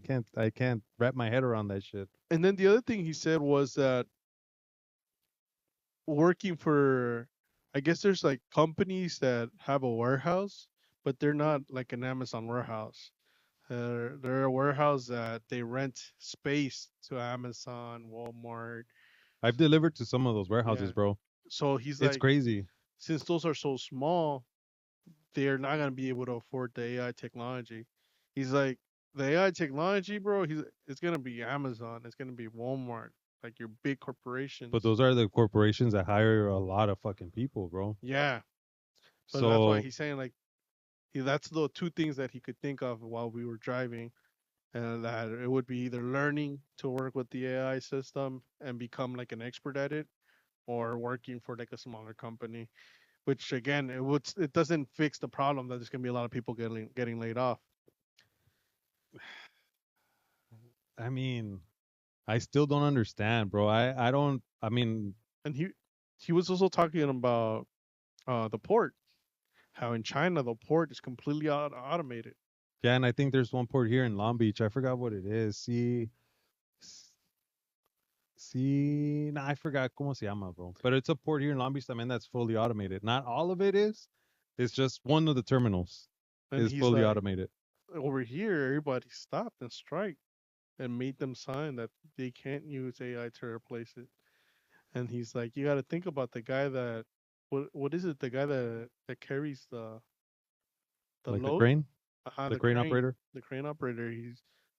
can't wrap my head around that shit. And then the other thing he said was that working for, I guess there's like companies that have a warehouse, but they're not like an Amazon warehouse. They're a warehouse that they rent space to Amazon, Walmart. I've delivered to some of those Yeah. warehouses, bro. So he's It's like, crazy. since those are so small, they're not gonna be able to afford the AI technology. He's like, the AI technology, bro. It's gonna be Amazon. It's gonna be Walmart, like your big But corporations. those are the corporations that hire a lot of fucking people, bro. Yeah, but that's why So he's saying like that's the two things that he could think of while we were driving, and that it would be either learning to work with the AI system and become like an expert at it, or working for like a smaller company. Which again, it doesn't fix the problem that there's gonna be a lot of people getting laid off. I mean, I still don't understand, bro. I don't. I mean, And he was also talking about the port, how in China the port is completely automated. yeah, and I think there's one port here in Long Beach. I forgot what it is. See, nah, I forgot cómo se llama, bro. But it's a port here in Long Beach, I mean, that's fully automated. Not all of it is. It's just one of the terminals And is he's fully like, automated. over here, everybody stopped and strike and made them sign that they can't use AI to replace it. And he's like, you got to think about the guy that what is it? The guy that carries the Like load, the crane operator. the crane operator. I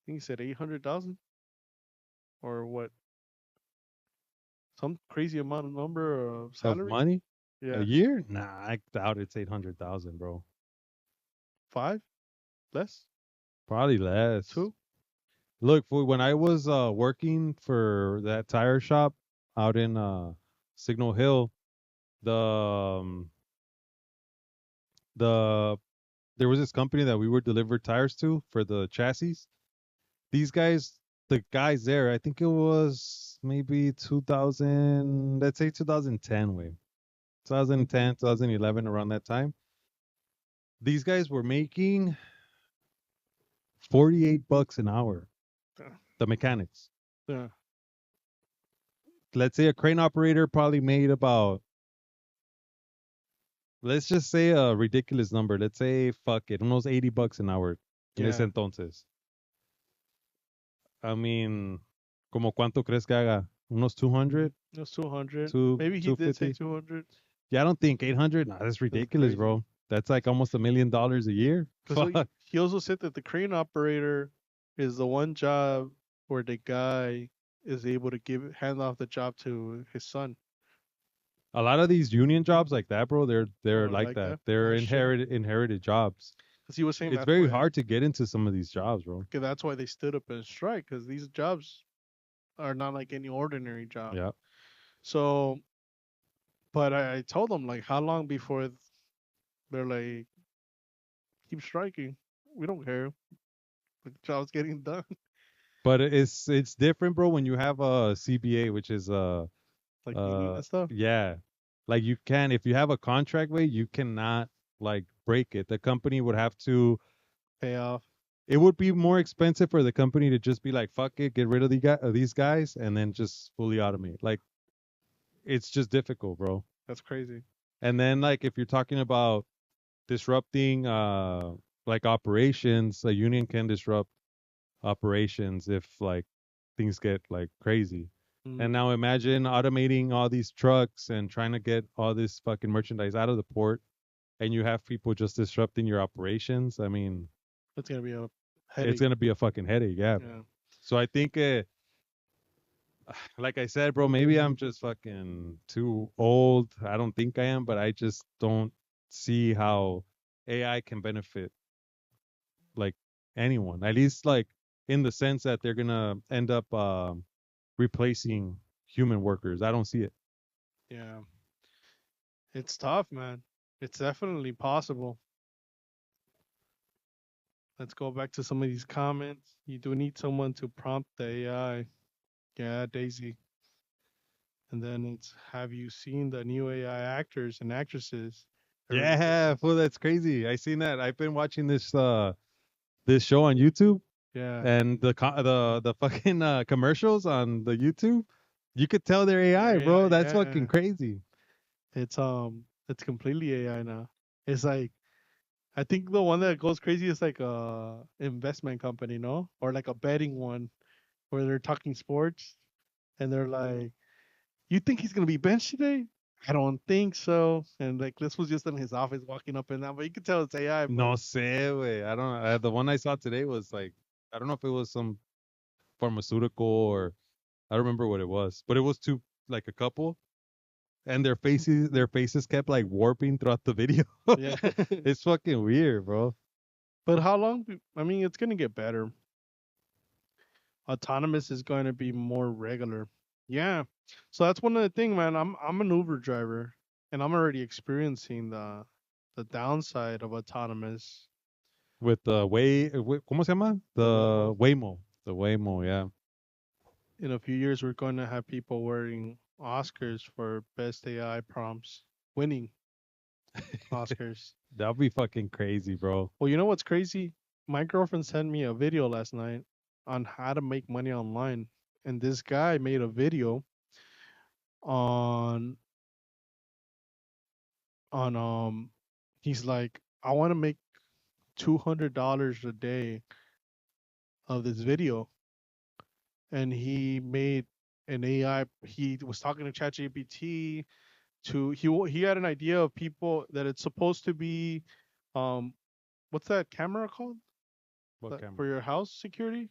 think he said 800,000 or what, some crazy amount of number of Of salary. money a Yeah, year? Nah, I doubt it's 800,000, bro. five less Probably less. two. Look, fool, when I was working for that tire shop out in Signal Hill, the the there was this company that we were delivered tires to for the chassis. These guys, the guys there, I think it was maybe 2000, let's say 2010, way 2010, 2011, around that time. These guys were making $48 an hour. Yeah, The mechanics. yeah, Let's say a crane operator probably made about, let's just say a ridiculous number. Let's say, fuck it, almost $80 an hour en ese yeah. entonces. I mean, ¿como cuánto crees que haga? Unos 200, It was 200. 2, Maybe he did say 250. 200. Yeah, I don't think 800. Nah, that's That's ridiculous, crazy. bro. That's like almost $1 million a year. Because Fuck. he also said that the crane operator is the one job where the guy is able to hand off the job to his son. A lot of these union jobs like that, bro, they're Oh, like like that. that? They're Oh shit! inherited jobs. Because he was saying It's that's very why. hard to get into some of these jobs, bro. Okay, that's why they stood up and strike. Because these jobs are not like any ordinary job. Yeah. So, but I told them like, how long before they're like, keep striking. We don't care. The job's getting done. But it's different, bro, when you have a CBA, which is Like union and stuff. yeah. Like you can if you have a contract way, you cannot like break it. The company would have to Pay off. it would be more expensive for the company to just be like, fuck it, get rid of these guys and then just fully automate. Like it's just difficult, bro. That's crazy. And then like if you're talking about disrupting like operations, a union can disrupt operations if like things get like crazy. And Mm, now imagine automating all these trucks and trying to get all this fucking merchandise out of the port and you have people just disrupting your operations. I mean, that's gonna be a it's headache. going to be a fucking headache, yeah. Yeah. So I think like I said, bro, maybe I'm just fucking too old. I don't think I am, but I just don't see how AI can benefit like anyone. At least like in the sense that they're gonna end up replacing human workers. I don't see it. Yeah. It's tough, man. It's definitely possible. Let's go back to some of these comments. You do need someone to prompt the AI. Yeah, Daisy. And then it's, have you seen the new AI actors and actresses? Yeah, fool, that's crazy. I seen that. I've been watching this show on YouTube Yeah. and the fucking commercials on the YouTube. You could tell they're AI, They're bro. AI, That's yeah. fucking crazy. It's completely AI now. It's like, I think the one that goes crazy is like a investment company, no? Or like a betting one where they're talking sports and they're like, "You think he's gonna be benched today?" I don't think so. And like this was just in his office walking up and down, but you could tell it's AI. No But sé, güey. I don't. The one I saw today was like, I don't know if it was some pharmaceutical or I don't remember what it was, but it was two like a couple, and their faces kept like warping throughout the video. yeah. It's fucking weird, bro. But how long? I mean, it's gonna get better. Autonomous is going to be more regular. Yeah. So that's one of the thing, man. I'm an Uber driver, and I'm already experiencing the downside of autonomous. With the ¿cómo se llama? The The Waymo. Waymo. The Waymo, yeah. In a few years, we're going to have people wearing Oscars for best AI prompts, winning Oscars. That'll be fucking crazy, bro. Well, you know what's crazy? My girlfriend sent me a video last night on how to make money online, and this guy made a video on on he's like, I want to make $200 a day of this video, and he made an AI. He was talking to ChatGPT to he had an idea of people that it's supposed to be, um, what's that camera called? What That, camera? for your house security?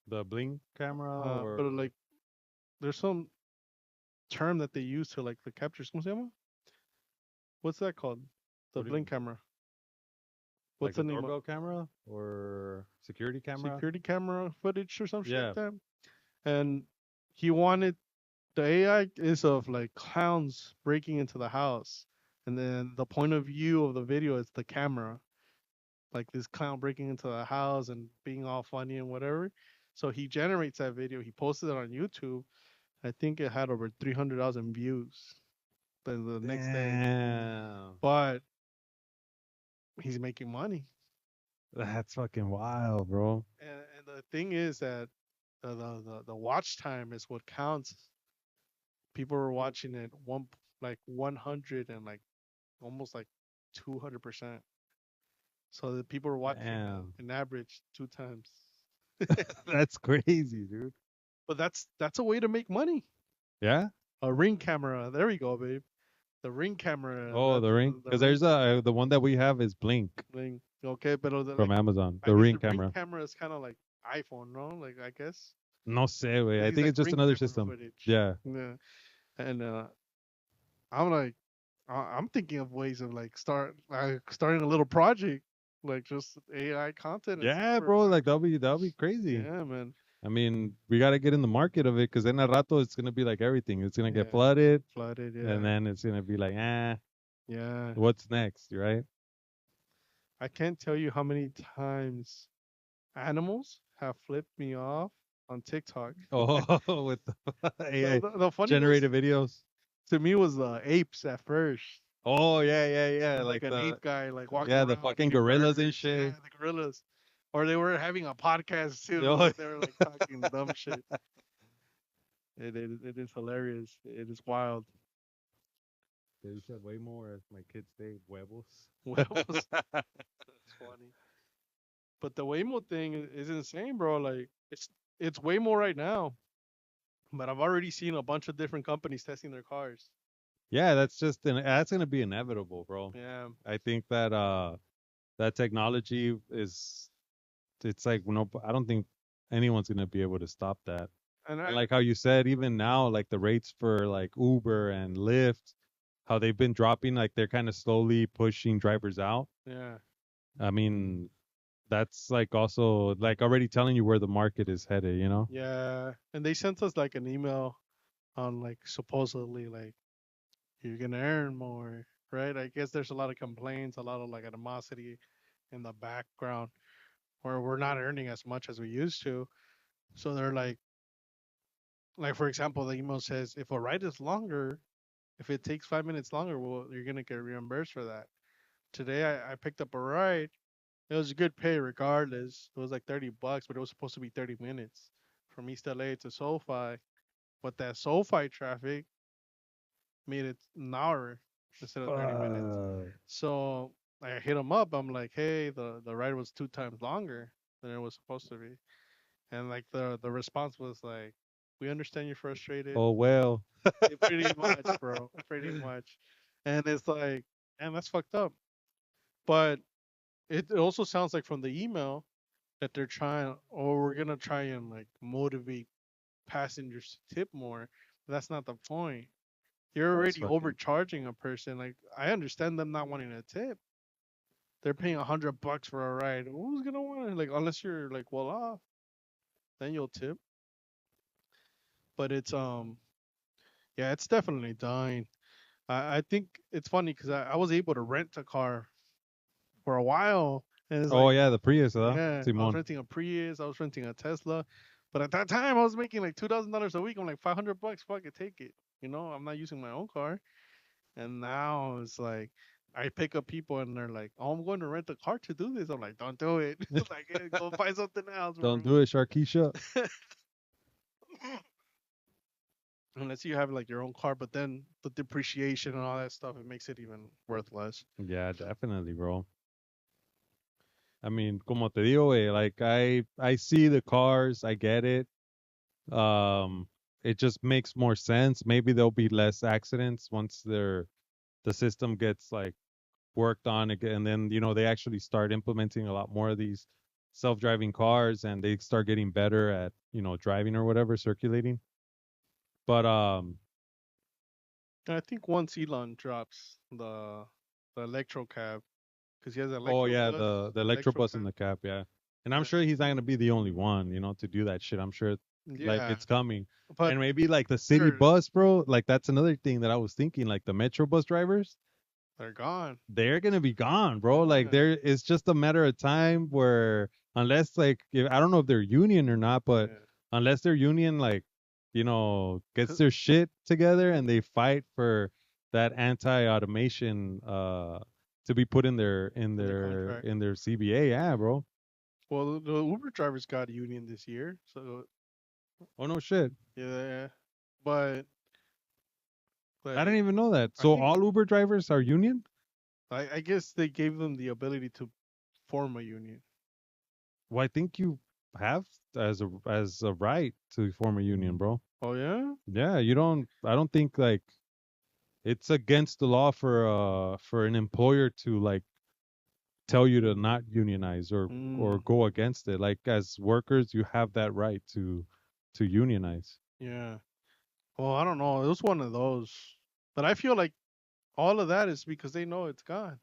The Bling camera or But like there's some term that they use to like the captures. ¿Cómo se llama? What's that called? The what do you blink mean? camera. What's Like the a name of doorbell camera or security camera? security camera footage or some shit like Yeah. that? And he wanted the AI is of like clowns breaking into the house, and then the point of view of the video is the camera, like this clown breaking into the house and being all funny and whatever. So he generates that video. He posted it on YouTube. I think it had over 300,000 views the next day. Damn. But he's making money. That's fucking wild, bro. And the thing is that the watch time is what counts. People were watching it like 100 and like almost like 200%. So the people were watching Damn. an average 2 times. That's crazy, dude. But that's a way to make money. Yeah? A ring camera. There we go, babe. the ring camera. Oh, the ring. The Because ring there's a the one that we have is Blink thing. Okay, but from like Amazon. I The guess ring the ring camera. camera is kind of like iPhone, no? Like I guess No sé, way. it I is think like it's just ring another camera system. footage. Yeah. Yeah, and I'm like, I'm thinking of ways of like starting a little project, like just AI content and see Yeah, where it bro. Like works. that'll be crazy. Yeah, man. I mean, we gotta get in the market of it because then a rato it's gonna be like everything. It's gonna get Yeah, flooded, flooded. and Yeah, then it's gonna be like, yeah. what's next, right? I can't tell you how many times animals have flipped me off on TikTok. Oh, with the AI The funniest generated videos. to me was the apes at first. Oh yeah, yeah, yeah. Like Like an the ape guy, like walking yeah, the around fucking eating gorillas and burgers. Yeah, shit. the gorillas. Or they were having a podcast too. Oh, And they were like talking dumb shit. It is hilarious. It is wild. they said way more as my kids say huevos. Huevos. That's funny. But the Waymo thing is insane, bro. Like it's Waymo right now. But I've already seen a bunch of different companies testing their cars. Yeah, that's gonna be inevitable, bro. Yeah. I think that that technology is it's like no, I don't think anyone's gonna be able to stop that. And And I like how you said, even now, like the rates for like Uber and Lyft, how they've been dropping, like they're kind of slowly pushing drivers out. yeah. I mean, that's like also like already telling you where the market is headed, you know? Yeah. And they sent us like an email on like supposedly like you're gonna earn more, right? I guess there's a lot of complaints, a lot of like animosity in the background where we're not earning as much as we used to. So they're like for example, the email says if a ride is longer, if it takes 5 minutes longer, well, you're gonna get reimbursed for that. Today I picked up a ride. It was a good pay regardless. It was like $30, but it was supposed to be 30 minutes from East LA to SoFi. But that SoFi traffic made it an hour instead of 30 minutes. Fuck. So I hit him up. I'm like, hey, the ride was 2 times longer than it was supposed to be. And like the response was like, we understand you're frustrated. Oh well. Pretty much, bro. Pretty much. And it's like, man, that's fucked up. But it also sounds like from the email that they're trying, or we're gonna try and like motivate passengers to tip more. But that's not the point. You're That's already fucking overcharging a person. Like I understand them not wanting a tip. They're paying $100 for a ride. Who's gonna want it? Like unless you're like well off, then you'll tip. But it's yeah, it's definitely dying. I think it's funny because I was able to rent a car for a while, and it's Oh like yeah, the Prius, huh? yeah, I was Simon. renting a Prius, I was renting a Tesla, but at that time I was making like $2,000 a week. I'm like $500, fuck it, take it. You know, I'm not using my own car, and now it's like I pick up people and they're like, "Oh, I'm going to rent a car to do this." I'm like, "Don't do it. Like, hey, go find something else, Don't bro." do it, Sharkeisha. Unless you have like your own car, but then the depreciation and all that stuff, it makes it even worth less. Yeah, definitely, bro. I mean, como te digo, güey, like I see the cars, I get it. Um, it just makes more sense. Maybe there'll be less accidents once the system gets like worked on again, and then they actually start implementing a lot more of these self-driving cars, and they start getting better at driving or whatever, circulating. But And I think once Elon drops the electro cab, because he has an oh electro yeah, bus, the electro electro bus in cab. the cap, yeah. And I'm Yeah, sure he's not gonna be the only one, to do that shit. I'm sure like yeah, it's coming. but And maybe like the city they're bus, bro, like that's another thing that I was thinking, like the metro bus drivers, they're gone. they're gonna be gone, bro. Like Yeah, there it's just a matter of time where unless like if, I don't know if they're union or not, but yeah. unless their union like, gets their shit together and they fight for that anti-automation to be put in their in In the their contract. in their CBA, yeah, bro. Well, the Uber drivers got a union this year, so Oh no shit. yeah. But I but didn't even know that. I So think all Uber drivers are union? I guess they gave them the ability to form a union. Well, I think you have as a right to form a union, bro. Oh yeah, Yeah, you don't. I don't think like. it's against the law for an employer to like tell you to not unionize or Mm, go against it. Like as workers, you have that right to unionize. yeah. Well, I don't know. It was one of those, but I feel like all of that is because they know it's gone.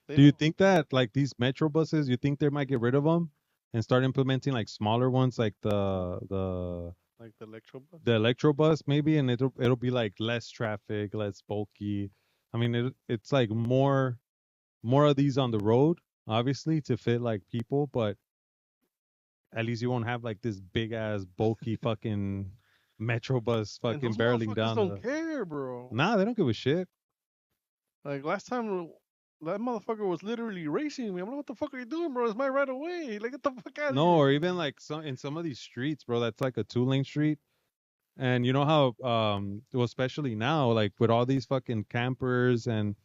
They Do you know, think that like these metro buses, you think they might get rid of them and start implementing like smaller ones, like like the electro bus. the electro bus maybe, and it'll be like less traffic, less bulky. I mean, it's like more of these on the road, obviously to fit like people, but at least you won't have like this big ass bulky fucking metro bus And fucking those barreling motherfuckers down don't the. care, bro. Nah, they don't give a shit. Like last time, that motherfucker was literally racing me. I'm like, what the fuck are you doing, bro? It's my right of way. Like, get the fuck out of No, here. or even like some of these streets, bro. That's like a 2 lane street. And you know how well, especially now, like with all these fucking campers and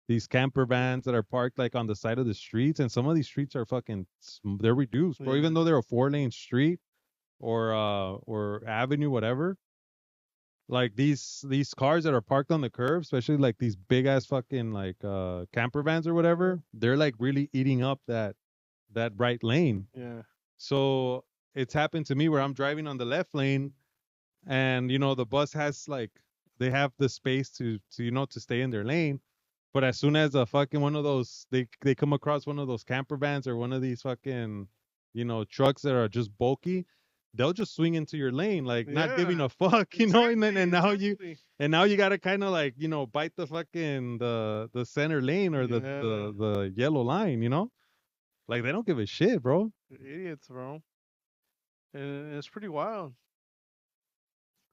these camper vans that are parked like on the side of the streets, and some of these streets are fucking they're reduced, bro. Yeah. Even though they're a 4 lane street or avenue, whatever. Like these cars that are parked on the curb, especially like these big ass fucking like camper vans or whatever, they're like really eating up that right lane. Yeah. So it's happened to me where I'm driving on the left lane and the bus has like they have the space to to stay in their lane, but as soon as a fucking one of those they come across one of those camper vans or one of these fucking trucks that are just bulky, they'll just swing into your lane like not giving Yeah. a fuck, and then Exactly. Exactly. and now you gotta kind of like bite the fucking the center lane or Yeah. the yellow line, like they don't give a shit, bro. Idiots, bro. And it's pretty wild.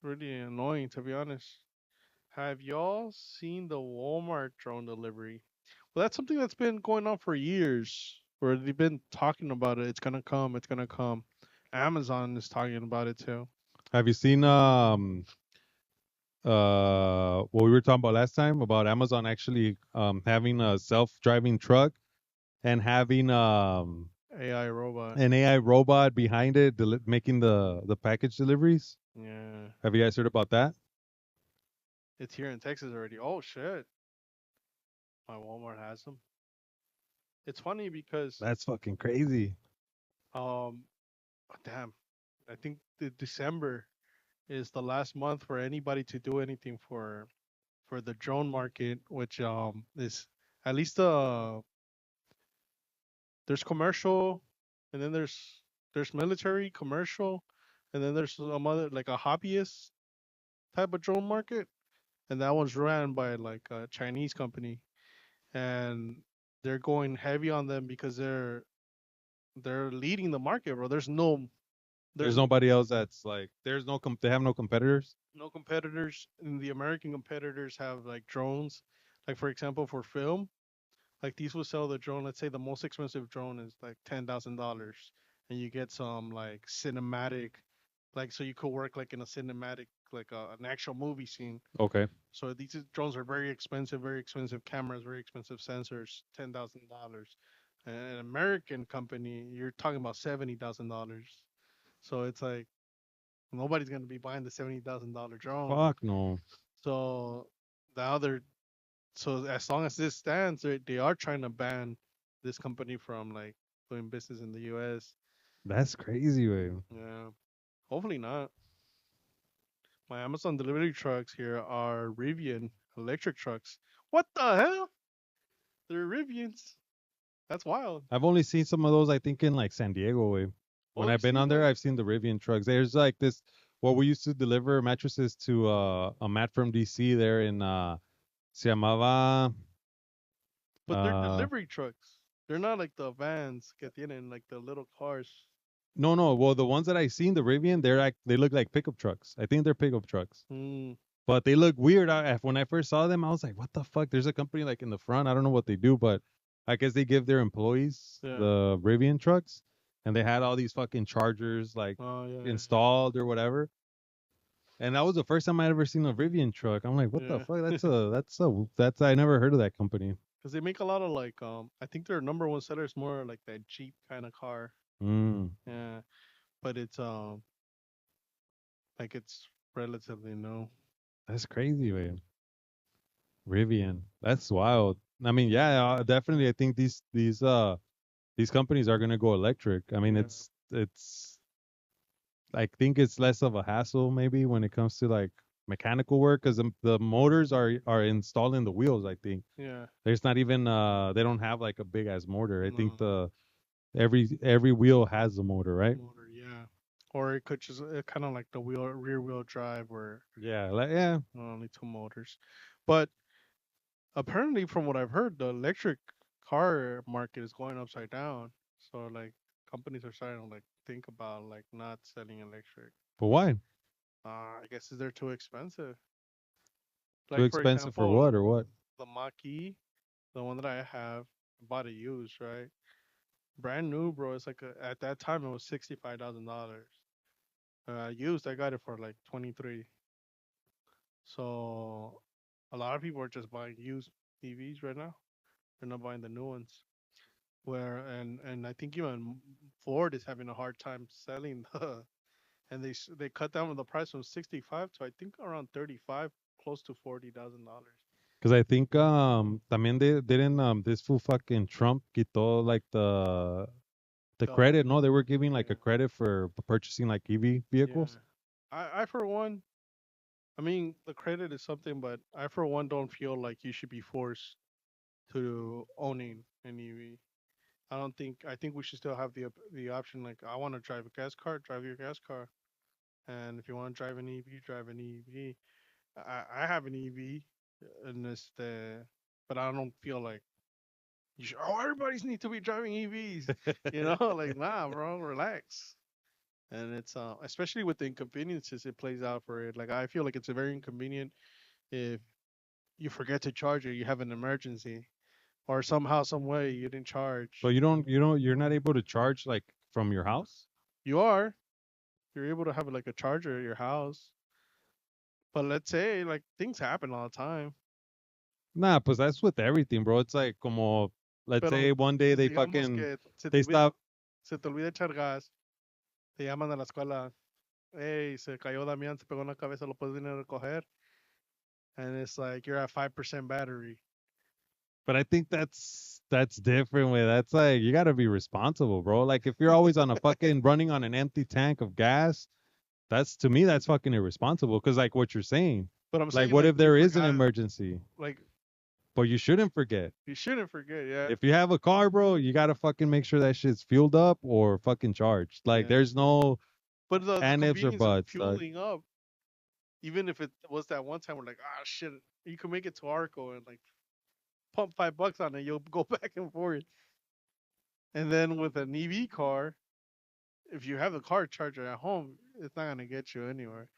Really annoying, to be honest. Have y'all seen the Walmart drone delivery? Well, that's something that's been going on for years, where they've been talking about it. It's gonna come. It's gonna come. Amazon is talking about it too. Have you seen what we were talking about last time about Amazon actually having a self-driving truck and having AI robot. an AI robot behind it making the package deliveries? Yeah, Have you guys heard about that? it's here in Texas already. Oh shit, my Walmart has them. It's funny because That's fucking crazy. um, damn, I think the December is the last month for anybody to do anything for the drone market, which is at least there's commercial, and then there's military, commercial, and then there's some other like a hobbyist type of drone market, and that one's ran by like a Chinese company, and they're going heavy on them because they're leading the market, bro. There's There's nobody else that's like they have no competitors. no competitors, and the American competitors have like drones, like for example for film. Like these will sell the drone. Let's say the most expensive drone is like $10,000, and you get some like cinematic, like so you could work like in a cinematic, like an actual movie scene. Okay. So these drones are very expensive cameras, very expensive sensors, $10,000. An American company, you're talking about $70,000. So it's like nobody's gonna be buying the $70,000 drone. Fuck no. So now they're so as long as this stands, they are trying to ban this company from like doing business in the U.S. That's crazy, way. Yeah, hopefully not. My Amazon delivery trucks here are Rivian electric trucks. What the hell? They're Rivians. That's wild. I've only seen some of those, I think, in like San Diego way. Oh, When you I've been seen on there, them? I've seen the Rivian trucks. There's like this, well, we used to deliver mattresses to a mat from DC there in, se llamaba, But they're uh, delivery trucks. They're not like the vans que tienen like the little cars. no, no. Well, the ones that I seen, the Rivian, they look like pickup trucks. I think they're pickup trucks, Hmm. but they look weird. When I first saw them, I was like, what the fuck? There's a company like in the front. I don't know what they do, but I guess they give their employees Yeah. the Rivian trucks, and they had all these fucking chargers like Oh yeah. installed or whatever. And that was the first time I ever seen a Rivian truck. I'm like, what the Yeah. fuck? That's I never heard of that company. Because they make a lot of like I think their number one seller is more like that Jeep kind of car. Mm, Yeah. But it's like it's relatively new. that's crazy, man. Rivian. That's wild. I mean, yeah, definitely. I think these companies are gonna go electric. I mean, Yeah, it's I think it's less of a hassle maybe when it comes to like mechanical work because the motors are installed in the wheels. I think yeah, there's not even they don't have like a big ass motor. I think no the every wheel has a motor, right? motor, yeah. Or it could just kind of like the rear wheel drive, where Yeah, like yeah. only two motors. But apparently, from what I've heard, the electric car market is going upside down. So like companies are starting to like think about like not selling electric. But why? I guess they're too expensive. Too Like for expensive for example, what or what? the Mach-E, the one that I have, I bought it used, right? Brand new, bro. It's like at that time it was $65,000. Used, I got it for like 23. So a lot of people are just buying used EVs right now. They're not buying the new ones. Where and I think even Ford is having a hard time selling the, and they cut down the price from 65 to I think around 35, close to $40,000. Because I think también they didn't this fool fucking Trump quitó like the The credit. No, they were giving like a yeah, credit for purchasing like EV vehicles. yeah. I for one, I mean the credit is something, but I for one don't feel like you should be forced to owning an EV. I don't think I think we should still have the option. Like I want to drive a gas car, drive your gas car, and if you want to drive an EV, drive an EV. I have an EV, and it's but I don't feel like you should. Oh, everybody's need to be driving EVs. You know, like nah, bro, relax. And it's especially with the inconveniences it plays out for it. Like I feel like it's a very inconvenient if you forget to charge it, you have an emergency, or somehow, some way you didn't So charge. you're not able to charge like from your house. You are you're able to have like a charger at your house, but let's say like things happen all the time. Nah, pues that's with everything, bro. It's like como let's say Pero one day they digamos fucking que they stop. se te olvida echar gas, te llaman a la escuela, hey, se cayó Damián, se pegó en la cabeza, lo puedes venir a recoger, and it's like you're at 5% battery. But I think that's different way. That's like you gotta be responsible, bro. Like if you're always on a fucking running on an empty tank of gas, that's to me that's fucking irresponsible. Cause like what you're saying, But I'm like saying what like if you there is an forgot, emergency? like But you shouldn't forget. you shouldn't forget, yeah, If you have a car, bro, you gotta fucking make sure that shit's fueled up or fucking charged. Like yeah. there's no But the and ifs or convenience of buts. Like fueling up, even if it was that one time we're like, ah, shit, you can make it to Arco and like pump $5 on it, you'll go back and forth. And then with an EV car, if you have the car charger at home, it's not gonna get you anywhere.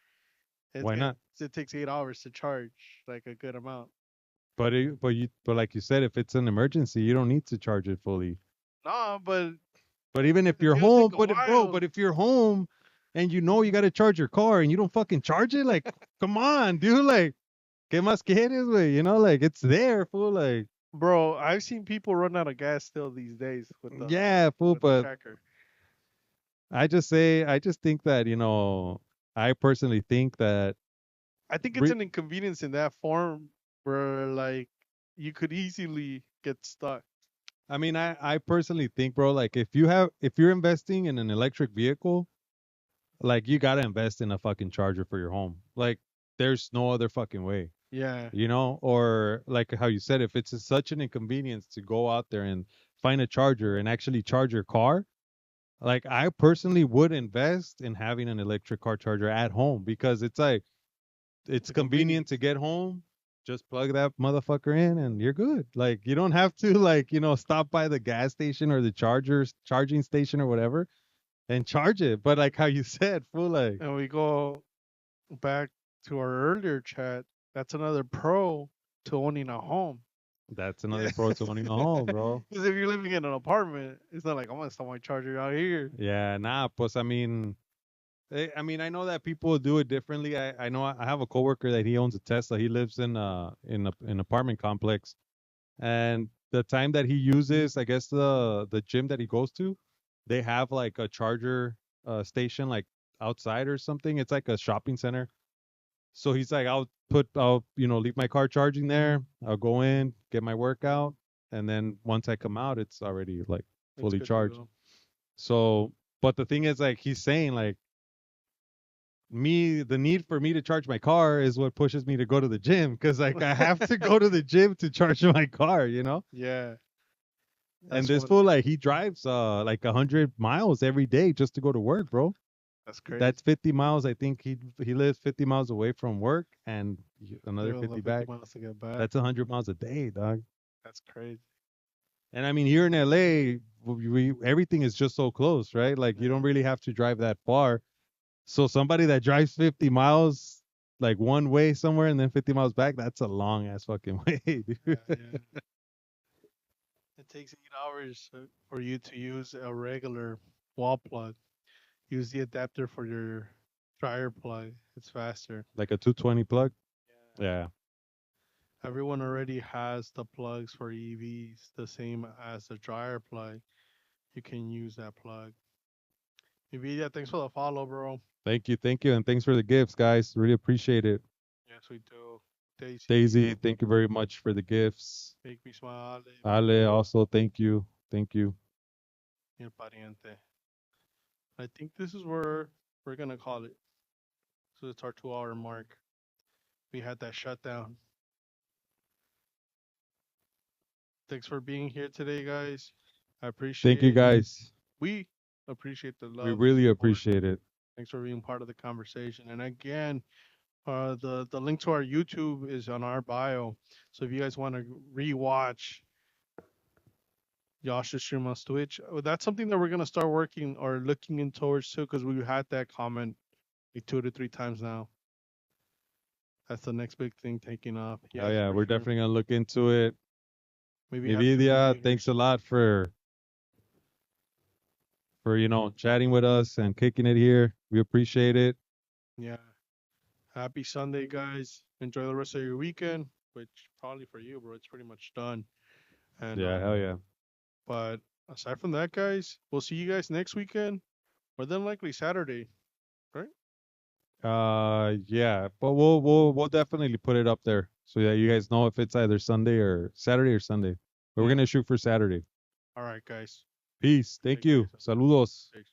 why not? It takes 8 hours to charge like a good amount. But like you said, if it's an emergency, you don't need to charge it fully. Nah, but But even if it's you're gonna home, take a but while. if you're home and you know you got to charge your car and you don't fucking charge it, like, come on, dude, like, ¿qué más quieres, güey? You know, like, it's there, fool. Like, Bro, I've seen people run out of gas still these days yeah, fool. with the But tracker. I just think that, I personally think that, I think it's re- an inconvenience in that form where like you could easily get stuck. I mean, I personally think, bro, like, if you're investing in an electric vehicle, like, you got to invest in a fucking charger for your home. Like, there's no other fucking way. Yeah. Or like how you said, if it's such an inconvenience to go out there and find a charger and actually charge your car, like I personally would invest in having an electric car charger at home because it's like It's it's a convenient convenience. to get home, just plug that motherfucker in and you're good. Like you don't have to like, stop by the gas station or the charging station or whatever and charge it. But like how you said, full like And we go back to our earlier chat. That's another pro to owning a home. that's another Yeah. pro to owning a home, bro. Because if you're living in an apartment, it's not like I'm gonna stop my charger out here. Yeah, nah, pues I mean, I know that people do it differently. I know I have a coworker that he owns a Tesla. He lives in an apartment complex, and the time that he uses, I guess the gym that he goes to, they have like a charger station like outside or something. It's like a shopping center. So he's like, I'll leave my car charging there. I'll go in, get my workout, and then once I come out, it's already like It's fully good to charged. go. So, but the thing is, like, he's saying, like, the need for me to charge my car is what pushes me to go to the gym because, like, I have to go to the gym to charge my car, Yeah, And that's this what. fool, like, he drives like 100 miles every day just to go to work, bro. That's crazy. That's 50 miles. I think he lives 50 miles away from work and another Doing the 50 50 back. miles to get back. That's 100 miles a day, dog. That's crazy. And I mean, here in LA, everything is just so close, right? Like, you Yeah. don't really have to drive that far. So somebody that drives 50 miles, like one way somewhere and then 50 miles back, that's a long ass fucking way, dude. Yeah, yeah. It takes 8 hours for you to use a regular wall plug. Use the adapter for your dryer plug. It's faster. Like a 220 plug. Yeah. Yeah. Everyone already has the plugs for EVs, the same as the dryer plug. You can use that plug. Nvidia, thanks for the follow, bro. Thank you. Thank you. And thanks for the gifts, guys. Really appreciate it. Yes, we do. Daisy, Daisy, thank you very much for the gifts. make me smile. Ale, also, thank you. Thank you. Mi pariente. I think this is where we're gonna call it. So it's our 2 hour mark. We had that shutdown. Thanks for being here today, guys. I appreciate Thank you, guys. we appreciate the We love. really Support. appreciate it. Thanks for being part of the conversation. And again, the link to our YouTube is on our bio. So if you guys want to rewatch Josh's stream on Twitch, that's something that we're gonna start working or looking in towards too, because we had that comment like 2 to 3 times now. That's the next big thing taking off. Oh yeah, for we're sure. definitely gonna look into it. Maybe have Nvidia, different thanks a figures. lot for chatting with us and kicking it here. We appreciate it. Yeah. Happy Sunday, guys. Enjoy the rest of your weekend, which probably for you, bro, it's pretty much done. And Yeah, hell yeah. but aside from that, guys, we'll see you guys next weekend, or then likely Saturday, right? Yeah, but we'll definitely put it up there so that you guys know if it's either Sunday or Saturday or Sunday. But we're Yeah. gonna shoot for Saturday. All right, guys. Peace. Thank Take care of you. yourself. Saludos. Take